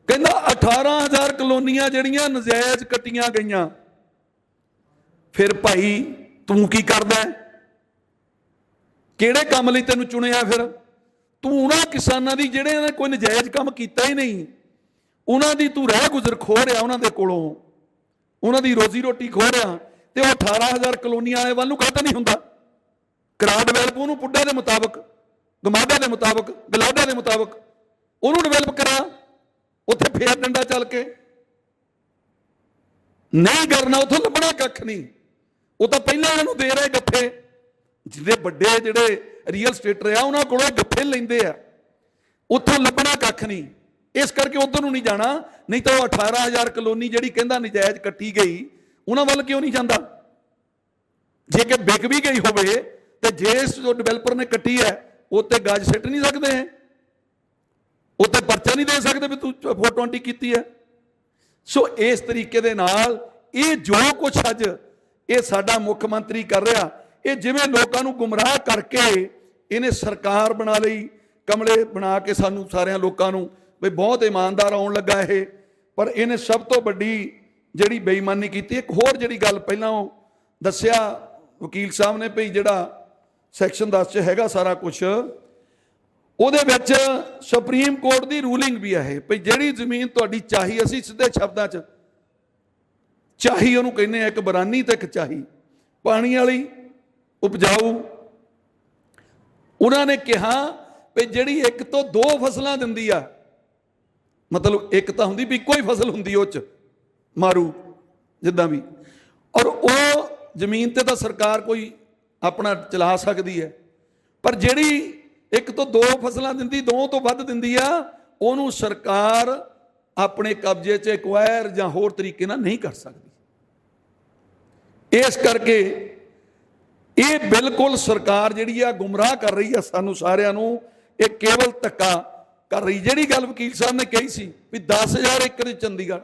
ਕਹਿੰਦਾ 18,000 ਕਲੋਨੀਆਂ ਜਿਹੜੀਆਂ ਨਜਾਇਜ਼ ਕੱਟੀਆਂ ਗਈਆਂ, ਫਿਰ ਭਾਈ ਤੂੰ ਕੀ ਕਰਦਾ? ਕਿਹੜੇ ਕੰਮ ਲਈ ਤੈਨੂੰ ਚੁਣਿਆ? ਫਿਰ ਤੂੰ ਉਹਨਾਂ ਕਿਸਾਨਾਂ ਦੀ ਜਿਹੜੇ ਨੇ ਕੋਈ ਨਜਾਇਜ਼ ਕੰਮ ਕੀਤਾ ਹੀ ਨਹੀਂ, ਉਹਨਾਂ ਦੀ ਤੂੰ ਰਹਿ ਗੁਜ਼ਰ ਖੋਹ ਰਿਹਾ, ਉਹਨਾਂ ਦੇ ਕੋਲੋਂ ਉਹਨਾਂ ਦੀ ਰੋਜ਼ੀ ਰੋਟੀ ਖੋਹ ਰਿਹਾ। ਤੇ ਉਹ 18,000 ਕਲੋਨੀਆਂ ਵਾਲੇ ਵੱਲ ਨੂੰ ਕਾਹਦਾ ਨਹੀਂ ਹੁੰਦਾ? ਕਰਾ ਡਿਵੈਲਪ ਉਹਨੂੰ, ਪੁੱਡਾ ਦੇ ਮੁਤਾਬਕ, ਗਮਾਡਾ ਦੇ ਮੁਤਾਬਕ, ਗਲਾਡਾ ਦੇ ਮੁਤਾਬਕ ਉਹਨੂੰ ਡਿਵੈਲਪ ਕਰਾ। ਉੱਥੇ ਫੇਰ ਡੰਡਾ ਚੱਲ ਕੇ ਨਹੀਂ ਕਰਨਾ, ਉੱਥੋਂ ਲੱਭਣਾ ਕੱਖ ਨਹੀਂ। ਉਹ ਤਾਂ ਪਹਿਲਾਂ ਇਹਨਾਂ ਨੂੰ ਦੇ ਰਹੇ ਗੱਫੇ, ਜਿਹਦੇ ਵੱਡੇ ਜਿਹੜੇ ਰੀਅਲ ਸਟੇਟਰ ਆ ਉਹਨਾਂ ਕੋਲੋਂ ਗੱਫੇ ਲੈਂਦੇ ਆ, ਉੱਥੋਂ ਲੱਭਣਾ ਕੱਖ ਨਹੀਂ। ਇਸ ਕਰਕੇ ਉਧਰ ਨੂੰ ਨਹੀਂ ਜਾਣਾ। ਨਹੀਂ ਤਾਂ ਉਹ 18,000 ਕਲੋਨੀ ਜਿਹੜੀ ਕਹਿੰਦਾ ਨਜਾਇਜ਼ ਕੱਟੀ ਗਈ, ਉਹਨਾਂ ਵੱਲ ਕਿਉਂ ਨਹੀਂ ਜਾਂਦਾ? ਜੇ ਕਿ ਵਿਕ ਵੀ ਗਈ ਹੋਵੇ ਤੇ ਜਿਸ ਡਿਵੈਲਪਰ ਨੇ ਕੱਟੀ ਹੈ ਉਹ ਤੇ ਗਾਜ ਸਿੱਟ ਨਹੀਂ ਸਕਦੇ ਹੈ, ਉਹ ਤੇ ਪਰਚਾ ਨਹੀਂ ਦੇ ਸਕਦੇ ਵੀ ਤੂੰ 420 ਕੀਤੀ ਹੈ। ਸੋ ਇਸ ਤਰੀਕੇ ਦੇ ਨਾਲ ਇਹ ਜੋ ਕੁਛ ਅੱਜ ਇਹ ਸਾਡਾ ਮੁੱਖ ਮੰਤਰੀ ਕਰ ਰਿਹਾ, ਇਹ ਜਿਵੇਂ ਲੋਕਾਂ ਨੂੰ ਗੁੰਮਰਾਹ ਕਰਕੇ ਇਹਨੇ ਸਰਕਾਰ ਬਣਾ ਲਈ, ਕਮਲੇ ਬਣਾ ਕੇ ਸਾਨੂੰ ਸਾਰਿਆਂ ਲੋਕਾਂ ਨੂੰ ਵੀ ਬਹੁਤ ਇਮਾਨਦਾਰ ਆਉਣ ਲੱਗਾ ਇਹ। ਪਰ ਇਹਨੇ ਸਭ ਤੋਂ ਵੱਡੀ ਜਿਹੜੀ ਬੇਈਮਾਨੀ ਕੀਤੀ। ਇੱਕ ਹੋਰ ਜਿਹੜੀ ਗੱਲ ਪਹਿਲਾਂ ਉਹ ਦੱਸਿਆ ਵਕੀਲ ਸਾਹਿਬ ਨੇ ਵੀ ਜਿਹੜਾ ਸੈਕਸ਼ਨ 10 'ਚ ਹੈਗਾ ਸਾਰਾ ਕੁਛ, ਉਹਦੇ ਵਿੱਚ ਸੁਪਰੀਮ ਕੋਰਟ ਦੀ ਰੂਲਿੰਗ ਵੀ ਹੈ ਵੀ ਜਿਹੜੀ ਜ਼ਮੀਨ ਤੁਹਾਡੀ ਚਾਹੀ, ਅਸੀਂ ਸਿੱਧੇ ਸ਼ਬਦਾਂ 'ਚ ਚਾਹੀ ਉਹਨੂੰ ਕਹਿੰਦੇ ਆ, ਇੱਕ ਬਰਾਨੀ ਤੇ ਇੱਕ ਚਾਹੀ, ਪਾਣੀ ਵਾਲੀ ਉਪਜਾਊ। ਉਹਨਾਂ ਨੇ ਕਿਹਾ ਵੀ ਜਿਹੜੀ ਇੱਕ ਤੋਂ ਦੋ ਫਸਲਾਂ ਦਿੰਦੀ ਆ, ਮਤਲਬ ਇੱਕ ਤਾਂ ਹੁੰਦੀ ਵੀ ਇੱਕੋ ਹੀ ਫਸਲ ਹੁੰਦੀ ਉਹ 'ਚ ਮਾਰੂ ਜਿੱਦਾਂ ਵੀ, ਔਰ ਉਹ ਜ਼ਮੀਨ ਤੇ ਤਾਂ ਸਰਕਾਰ ਕੋਈ ਆਪਣਾ ਚਲਾ ਸਕਦੀ ਹੈ, ਪਰ ਜਿਹੜੀ ਇੱਕ ਤੋਂ ਦੋ ਫਸਲਾਂ ਦਿੰਦੀ, ਦੋ ਤੋਂ ਵੱਧ ਦਿੰਦੀ ਆ, ਉਹਨੂੰ ਸਰਕਾਰ ਆਪਣੇ ਕਬਜ਼ੇ 'ਚ ਐਕਵਾਇਰ ਜਾਂ ਹੋਰ ਤਰੀਕੇ ਨਾਲ ਨਹੀਂ ਕਰ ਸਕਦੀ। ਇਸ ਕਰਕੇ ਇਹ ਬਿਲਕੁਲ ਸਰਕਾਰ ਜਿਹੜੀ ਆ ਗੁੰਮਰਾਹ ਕਰ ਰਹੀ ਆ ਸਾਨੂੰ ਸਾਰਿਆਂ ਨੂੰ। ਇਹ ਕੇਵਲ ਧੱਕਾ ਕਰ ਰਹੀ। ਜਿਹੜੀ ਗੱਲ ਵਕੀਲ ਸਾਹਿਬ ਨੇ ਕਹੀ ਸੀ ਵੀ 10,000 ਏਕੜ ਚੰਡੀਗੜ੍ਹ,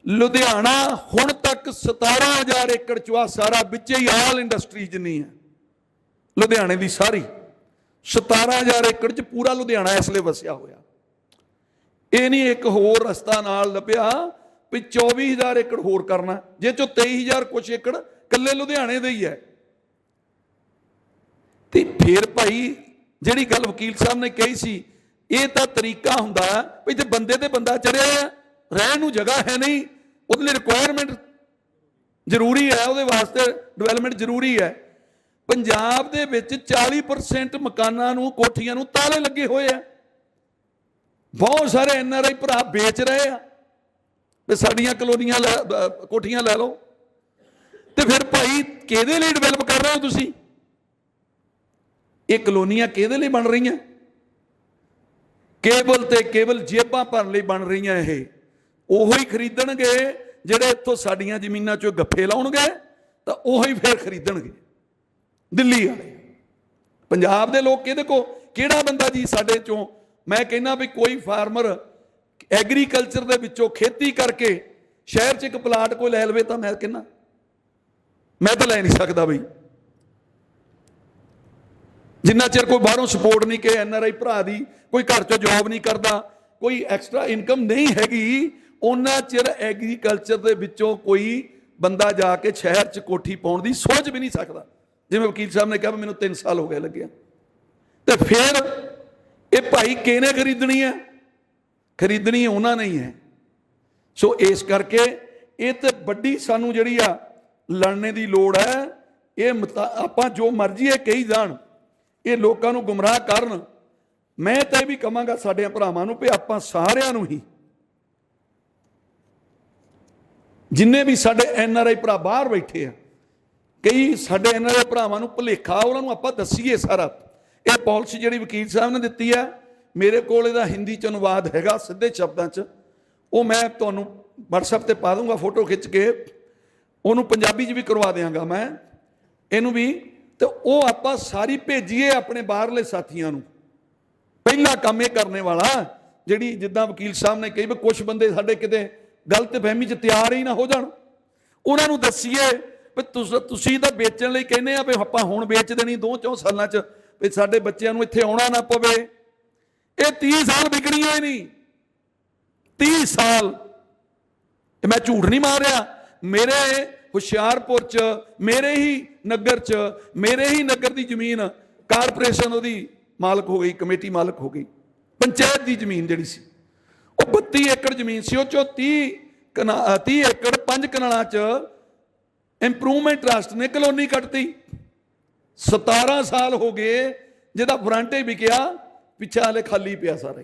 ਲੁਧਿਆਣਾ ਹੁਣ ਤੱਕ 17,000 ਏਕੜ ਚ ਆ ਸਾਰਾ ਵਿੱਚ ਹੀ ਆਲ ਇੰਡਸਟਰੀ ਜਿੰਨੀ ਹੈ ਲੁਧਿਆਣੇ ਦੀ ਸਾਰੀ 17,000 ਏਕੜ ਚ ਪੂਰਾ ਲੁਧਿਆਣਾ ਇਸ ਲਈ ਵਸਿਆ ਹੋਇਆ। ਇਹ ਨਹੀਂ ਇੱਕ ਹੋਰ ਰਸਤਾ ਨਾਲ ਲੱਭਿਆ ਵੀ 24,000 ਏਕੜ ਹੋਰ ਕਰਨਾ, ਜੇ ਚੋਂ 23,000 ਕੁਛ ਏਕੜ ਕੱਲੇ ਲੁਧਿਆਣੇ ਦੇ ਹੀ ਹੈ। ਤੇ ਫਿਰ ਭਾਈ ਜਿਹੜੀ ਗੱਲ ਵਕੀਲ ਸਾਹਿਬ ਨੇ ਕਹੀ ਸੀ, ਇਹ ਤਾਂ ਤਰੀਕਾ ਹੁੰਦਾ ਵੀ ਜੇ ਬੰਦੇ ਤੇ ਬੰਦਾ ਚੜਿਆ, ਰਹਿਣ ਨੂੰ ਜਗ੍ਹਾ ਹੈ ਨਹੀਂ, ਉਹਦੇ ਲਈ ਰਿਕੁਆਇਰਮੈਂਟ ਜ਼ਰੂਰੀ ਹੈ, ਉਹਦੇ ਵਾਸਤੇ ਡਿਵੈਲਪਮੈਂਟ ਜ਼ਰੂਰੀ ਹੈ। ਪੰਜਾਬ ਦੇ ਵਿੱਚ 40% ਮਕਾਨਾਂ ਨੂੰ, ਕੋਠੀਆਂ ਨੂੰ ਤਾਲੇ ਲੱਗੇ ਹੋਏ ਆ। ਬਹੁਤ ਸਾਰੇ NRI ਭਰਾ ਵੇਚ ਰਹੇ ਆ ਵੀ ਸਾਡੀਆਂ ਕਲੋਨੀਆਂ ਕੋਠੀਆਂ ਲੈ ਲਓ। ਤੇ ਫਿਰ ਭਾਈ ਕਿਹਦੇ ਲਈ ਡਿਵੈਲਪ ਕਰ ਰਹੇ ਹੋ ਤੁਸੀਂ? ਇਹ ਕਲੋਨੀਆਂ ਕਿਹਦੇ ਲਈ ਬਣ ਰਹੀਆਂ? ਕੇਵਲ ਤੇ ਕੇਵਲ ਜੇਬਾਂ ਭਰਨ ਲਈ ਬਣ ਰਹੀਆਂ। ਇਹ ਉਹੋ ਹੀ ਖਰੀਦਣਗੇ ਜਿਹੜੇ ਇੱਥੋਂ ਸਾਡੀਆਂ ਜ਼ਮੀਨਾਂ 'ਚੋਂ ਗੱਫੇ ਲਾਉਣਗੇ, ਤਾਂ ਉਹੋ ਹੀ ਫਿਰ ਖਰੀਦਣਗੇ ਦਿੱਲੀ ਵਾਲੇ। ਪੰਜਾਬ ਦੇ ਲੋਕ ਇਹਦੇ ਕੋ ਕਿਹੜਾ ਬੰਦਾ ਜੀ ਸਾਡੇ 'ਚੋਂ, ਮੈਂ ਕਹਿੰਦਾ ਵੀ ਕੋਈ ਫਾਰਮਰ ਐਗਰੀਕਲਚਰ ਦੇ ਵਿੱਚੋਂ ਖੇਤੀ ਕਰਕੇ ਸ਼ਹਿਰ 'ਚ ਇੱਕ ਪਲਾਟ ਕੋਈ ਲੈ ਲਵੇ, ਤਾਂ ਮੈਂ ਕਹਿੰਦਾ ਮੈਂ ਤਾਂ ਲੈ ਨਹੀਂ ਸਕਦਾ ਬਈ। ਜਿੰਨਾ ਚਿਰ ਕੋਈ ਬਾਹਰੋਂ ਸਪੋਰਟ ਨਹੀਂ ਕਿ NRI ਭਰਾ ਦੀ ਕੋਈ ਘਰ 'ਚੋਂ ਜੌਬ ਨਹੀਂ ਕਰਦਾ, ਕੋਈ ਐਕਸਟਰਾ ਇਨਕਮ ਨਹੀਂ ਹੈਗੀ, ਉਹਨਾਂ ਚਿਰ ਐਗਰੀਕਲਚਰ ਦੇ ਵਿੱਚੋਂ ਕੋਈ ਬੰਦਾ ਜਾ ਕੇ ਸ਼ਹਿਰ 'ਚ ਕੋਠੀ ਪਾਉਣ ਦੀ ਸੋਚ ਵੀ ਨਹੀਂ ਸਕਦਾ। ਜਿਵੇਂ ਵਕੀਲ ਸਾਹਿਬ ਨੇ ਕਿਹਾ ਮੈਨੂੰ 3 ਸਾਲ ਹੋ ਗਏ ਲੱਗਿਆ। ਤੇ ਫਿਰ ਇਹ ਭਾਈ ਕਿਹਨੇ ਖਰੀਦਣੀ ਹੈ? ਖਰੀਦਣੀ ਉਹਨਾਂ ਨੇ ਹੀ ਹੈ। ਸੋ ਇਸ ਕਰਕੇ ਇਹ ਤੇ ਵੱਡੀ ਸਾਨੂੰ ਜਿਹੜੀ ਆ ਲੜਨੇ ਦੀ ਲੋੜ ਹੈ। ਇਹ ਆਪਾਂ ਜੋ ਮਰਜ਼ੀ ਇਹ ਕਹੀ ਜਾਣ, ਇਹ ਲੋਕਾਂ ਨੂੰ ਗੁੰਮਰਾਹ ਕਰਨ, ਮੈਂ ਤਾਂ ਇਹ ਵੀ ਕਹਾਂਗਾ ਸਾਡੇ ਭਰਾਵਾਂ ਨੂੰ ਵੀ ਆਪਾਂ ਸਾਰਿਆਂ ਨੂੰ ਹੀ, ਜਿੰਨੇ ਵੀ ਸਾਡੇ NRI ਭਰਾ ਬਾਹਰ ਬੈਠੇ ਆ, ਕਈ ਸਾਡੇ NRI ਭਰਾਵਾਂ ਨੂੰ ਭੁਲੇਖਾ, ਉਹਨਾਂ ਨੂੰ ਆਪਾਂ ਦੱਸੀਏ ਸਾਰਾ। ਇਹ ਪਾਲਿਸੀ ਜਿਹੜੀ ਵਕੀਲ ਸਾਹਿਬ ਨੇ ਦਿੱਤੀ ਹੈ, ਮੇਰੇ ਕੋਲ ਇਹਦਾ ਹਿੰਦੀ 'ਚ ਅਨੁਵਾਦ ਹੈਗਾ ਸਿੱਧੇ ਸ਼ਬਦਾਂ 'ਚ, ਉਹ ਮੈਂ ਤੁਹਾਨੂੰ WhatsApp ਤੇ ਪਾ ਦੂੰਗਾ ਫੋਟੋ ਖਿੱਚ ਕੇ, ਉਹਨੂੰ ਪੰਜਾਬੀ 'ਚ ਵੀ ਕਰਵਾ ਦਿਆਂਗਾ ਮੈਂ ਇਹਨੂੰ ਵੀ। ਤੇ ਉਹ ਆਪਾਂ ਸਾਰੀ ਭੇਜੀਏ ਆਪਣੇ ਬਾਹਰਲੇ ਸਾਥੀਆਂ ਨੂੰ। ਪਹਿਲਾ ਕੰਮ ਇਹ ਕਰਨੇ ਵਾਲਾ, ਜਿਹੜੀ ਜਿੱਦਾਂ ਵਕੀਲ ਸਾਹਿਬ ਨੇ ਕਹੀ ਵੀ ਕੁਝ ਬੰਦੇ ਸਾਡੇ ਕਿਤੇ ਗਲਤ ਫਹਿਮੀ 'ਚ ਤਿਆਰ ਹੀ ਨਾ ਹੋ ਜਾਣ, ਉਹਨਾਂ ਨੂੰ ਦੱਸੀਏ ਵੀ ਤੁਸੀਂ ਤਾਂ ਵੇਚਣ ਲਈ ਕਹਿੰਦੇ ਆ ਵੀ ਆਪਾਂ ਹੁਣ ਵੇਚ ਦੇਣੀ 2-4 ਸਾਲਾਂ 'ਚ, ਵੀ ਸਾਡੇ ਬੱਚਿਆਂ ਨੂੰ ਇੱਥੇ ਆਉਣਾ ਨਾ ਪਵੇ। ਇਹ 30 ਸਾਲ ਵਿਕਣੀਆਂ ਹੀ ਨਹੀਂ, 30 ਸਾਲ। ਮੈਂ ਝੂਠ ਨਹੀਂ ਮਾਰ ਰਿਹਾ। ਮੇਰੇ ਹੁਸ਼ਿਆਰਪੁਰ 'ਚ, ਮੇਰੇ ਹੀ ਨਗਰ 'ਚ, ਮੇਰੇ ਹੀ ਨਗਰ ਦੀ ਜ਼ਮੀਨ ਕਾਰਪੋਰੇਸ਼ਨ ਉਹਦੀ ਮਾਲਕ ਹੋ ਗਈ, ਕਮੇਟੀ ਮਾਲਕ ਹੋ ਗਈ। ਪੰਚਾਇਤ ਦੀ ਜ਼ਮੀਨ ਜਿਹੜੀ ਸੀ ਉਹ 32 ਏਕੜ ਜ਼ਮੀਨ ਸੀ, ਉਹ 'ਚੋਂ 30 ਏਕੜ 5 ਕਨਾਲਾਂ 'ਚ ਇੰਪਰੂਵਮੈਂਟ ਟਰਸਟ ਨੇ ਕਲੋਨੀ ਕੱਟਤੀ। 17 ਸਾਲ ਹੋ ਗਏ ਜਿਹਦਾ ਫਰੰਟੇ ਵਿਕਿਆ, ਪਿੱਛੇ ਹਾਲੇ ਖਾਲੀ ਪਿਆ ਸਾਰਾ।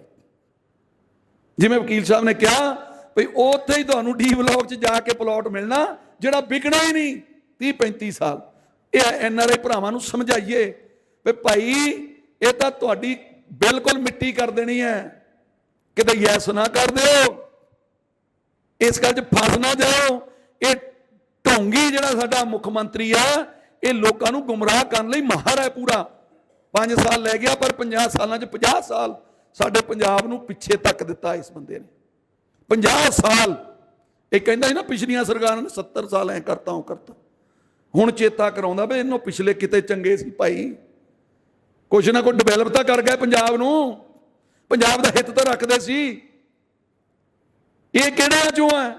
ਜਿਵੇਂ ਵਕੀਲ ਸਾਹਿਬ ਨੇ ਕਿਹਾ ਵੀ ਉੱਥੇ ਹੀ ਤੁਹਾਨੂੰ ਡੀ ਬਲਾਕ 'ਚ ਜਾ ਕੇ ਪਲਾਟ ਮਿਲਣਾ ਜਿਹੜਾ ਵਿਕਣਾ ਹੀ ਨਹੀਂ 30-35 ਸਾਲ। ਇਹ NRI ਭਰਾਵਾਂ ਨੂੰ ਸਮਝਾਈਏ ਵੀ ਭਾਈ ਇਹ ਤਾਂ ਤੁਹਾਡੀ ਬਿਲਕੁਲ ਮਿੱਟੀ ਕਰ ਦੇਣੀ ਹੈ, ਕਿਤੇ ਯੈਸ ਨਾ ਕਰ ਦਿਓ, ਇਸ ਗੱਲ 'ਚ ਫਸ ਨਾ ਜਾਓ। ਇਹ ਢੋਂਗੀ ਜਿਹੜਾ ਸਾਡਾ ਮੁੱਖ ਮੰਤਰੀ ਆ, ਇਹ ਲੋਕਾਂ ਨੂੰ ਗੁੰਮਰਾਹ ਕਰਨ ਲਈ ਮਾਹਰ ਹੈ ਪੂਰਾ। 5 ਸਾਲ ਲੈ ਗਿਆ, ਪਰ 50 ਸਾਲਾਂ 'ਚ 50 ਸਾਲ ਸਾਡੇ ਪੰਜਾਬ ਨੂੰ ਪਿੱਛੇ ਤੱਕ ਦਿੱਤਾ ਇਸ ਬੰਦੇ ਨੇ। 50 ਸਾਲ ਇਹ ਕਹਿੰਦਾ ਸੀ ਨਾ ਪਿਛਲੀਆਂ ਸਰਕਾਰਾਂ ਨੇ 70 ਸਾਲ ਐ ਕਰਤਾ ਉਹ ਕਰਤਾ। ਹੁਣ ਚੇਤਾ ਕਰਾਉਂਦਾ ਵੀ ਇਹਨੂੰ ਪਿਛਲੇ ਕਿਤੇ ਚੰਗੇ ਸੀ ਭਾਈ, ਕੁਛ ਨਾ ਕੁਛ ਡਿਵੈਲਪ ਤਾਂ ਕਰ ਗਏ ਪੰਜਾਬ ਨੂੰ, ਪੰਜਾਬ ਦਾ ਹਿੱਤ ਤਾਂ ਰੱਖਦੇ ਸੀ। ਇਹ ਕਿਹੜਿਆਂ ਚੋਂ ਹੈ?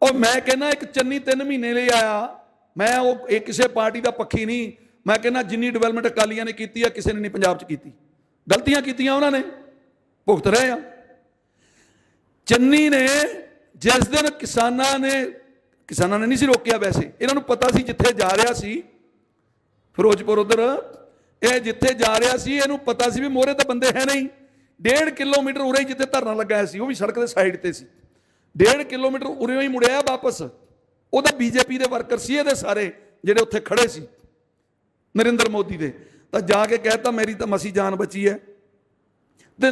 ਉਹ ਮੈਂ ਕਹਿੰਦਾ ਇੱਕ ਚੰਨੀ 3 ਮਹੀਨੇ ਲਈ ਆਇਆ, ਮੈਂ ਉਹ ਇਹ ਕਿਸੇ ਪਾਰਟੀ ਦਾ ਪੱਖੀ ਨਹੀਂ। ਮੈਂ ਕਹਿੰਦਾ ਜਿੰਨੀ ਡਿਵੈਲਪਮੈਂਟ ਅਕਾਲੀਆਂ ਨੇ ਕੀਤੀ ਆ, ਕਿਸੇ ਨੇ ਨਹੀਂ ਪੰਜਾਬ 'ਚ ਕੀਤੀ। ਗਲਤੀਆਂ ਕੀਤੀਆਂ ਉਹਨਾਂ ਨੇ, ਭੁਗਤ ਰਹੇ ਆ। ਚੰਨੀ ਨੇ ਜਿਸ ਦਿਨ ਕਿਸਾਨਾਂ ਨੇ ਨਹੀਂ ਸੀ ਰੋਕਿਆ, ਵੈਸੇ ਇਹਨਾਂ ਨੂੰ ਪਤਾ ਸੀ ਜਿੱਥੇ ਜਾ ਰਿਹਾ ਸੀ ਫਿਰੋਜ਼ਪੁਰ, ਉਧਰ ਇਹ ਜਿੱਥੇ ਜਾ ਰਿਹਾ ਸੀ ਇਹਨੂੰ ਪਤਾ ਸੀ ਵੀ ਮੋਹਰੇ ਤਾਂ ਬੰਦੇ ਹੈ ਨਹੀਂ। 1.5 ਕਿਲੋਮੀਟਰ ਉਰੇ ਜਿੱਥੇ ਧਰਨਾ ਲੱਗਾ ਸੀ, ਉਹ ਵੀ ਸੜਕ ਦੇ ਸਾਈਡ ਤੇ ਸੀ, 1.5 ਕਿਲੋਮੀਟਰ ਉਰੇ ਹੀ ਮੁੜਿਆ ਵਾਪਸ। ਉਹਦਾ BJP ਦੇ ਵਰਕਰ ਸੀ ਇਹਦੇ ਸਾਰੇ ਜਿਹੜੇ ਉੱਥੇ ਖੜੇ ਸੀ ਨਰਿੰਦਰ ਮੋਦੀ ਦੇ, ਤਾਂ ਜਾ ਕੇ ਕਹਿਤਾ ਮੇਰੀ ਤਾਂ ਮਸੀ ਜਾਨ ਬਚੀ ਹੈ। ਤੇ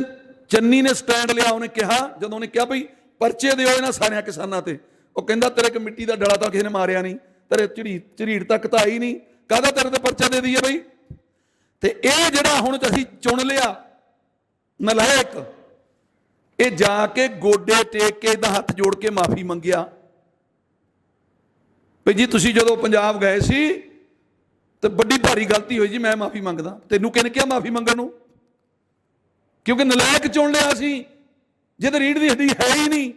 ਚੰਨੀ ਨੇ ਸਟੈਂਡ ਲਿਆ, ਉਹਨੇ ਕਿਹਾ, ਜਦੋਂ ਉਹਨੇ ਕਿਹਾ ਬਈ ਪਰਚੇ ਦਿਓ ਇਹਨਾਂ ਸਾਰਿਆਂ ਕਿਸਾਨਾਂ ਤੇ, ਉਹ ਕਹਿੰਦਾ ਤੇਰੇ ਇੱਕ ਮਿੱਟੀ ਦਾ ਡਲਾ ਤਾਂ ਕਿਸੇ ਨੇ ਮਾਰਿਆ ਨਹੀਂ, ਤੇਰੇ ਝਰੀੜ ਤੱਕ ਤਾਂ ਆਈ ਨਹੀਂ, ਕਾਹਦਾ ਤੇਰੇ ਤੇ ਪਰਚਾ ਦੇ ਦਈਏ ਬਈ। ਤੇ ਇਹ ਜਿਹੜਾ ਹੁਣ ਅਸੀਂ ਚੁਣ ਲਿਆ ਨਲਾਇਕ, ਇਹ ਜਾ ਕੇ ਗੋਡੇ ਟੇਕ ਕੇ ਇਹਦਾ ਹੱਥ ਜੋੜ ਕੇ ਮਾਫੀ ਮੰਗਿਆ ਵੀ ਜੀ ਤੁਸੀਂ ਜਦੋਂ ਪੰਜਾਬ ਗਏ ਸੀ ਤੇ ਵੱਡੀ ਭਾਰੀ ਗਲਤੀ ਹੋਈ ਜੀ, ਮੈਂ ਮਾਫੀ ਮੰਗਦਾ। ਤੈਨੂੰ ਕਿਹਨੇ ਕਿਹਾ ਮਾਫੀ ਮੰਗਣ ਨੂੰ? ਕਿਉਂਕਿ ਨਲਾਇਕ ਚੁਣ ਲਿਆ ਸੀ ਜਿਹਦੇ ਰੀੜ ਦੀ ਹੱਡੀ ਹੈ ਹੀ ਨਹੀਂ,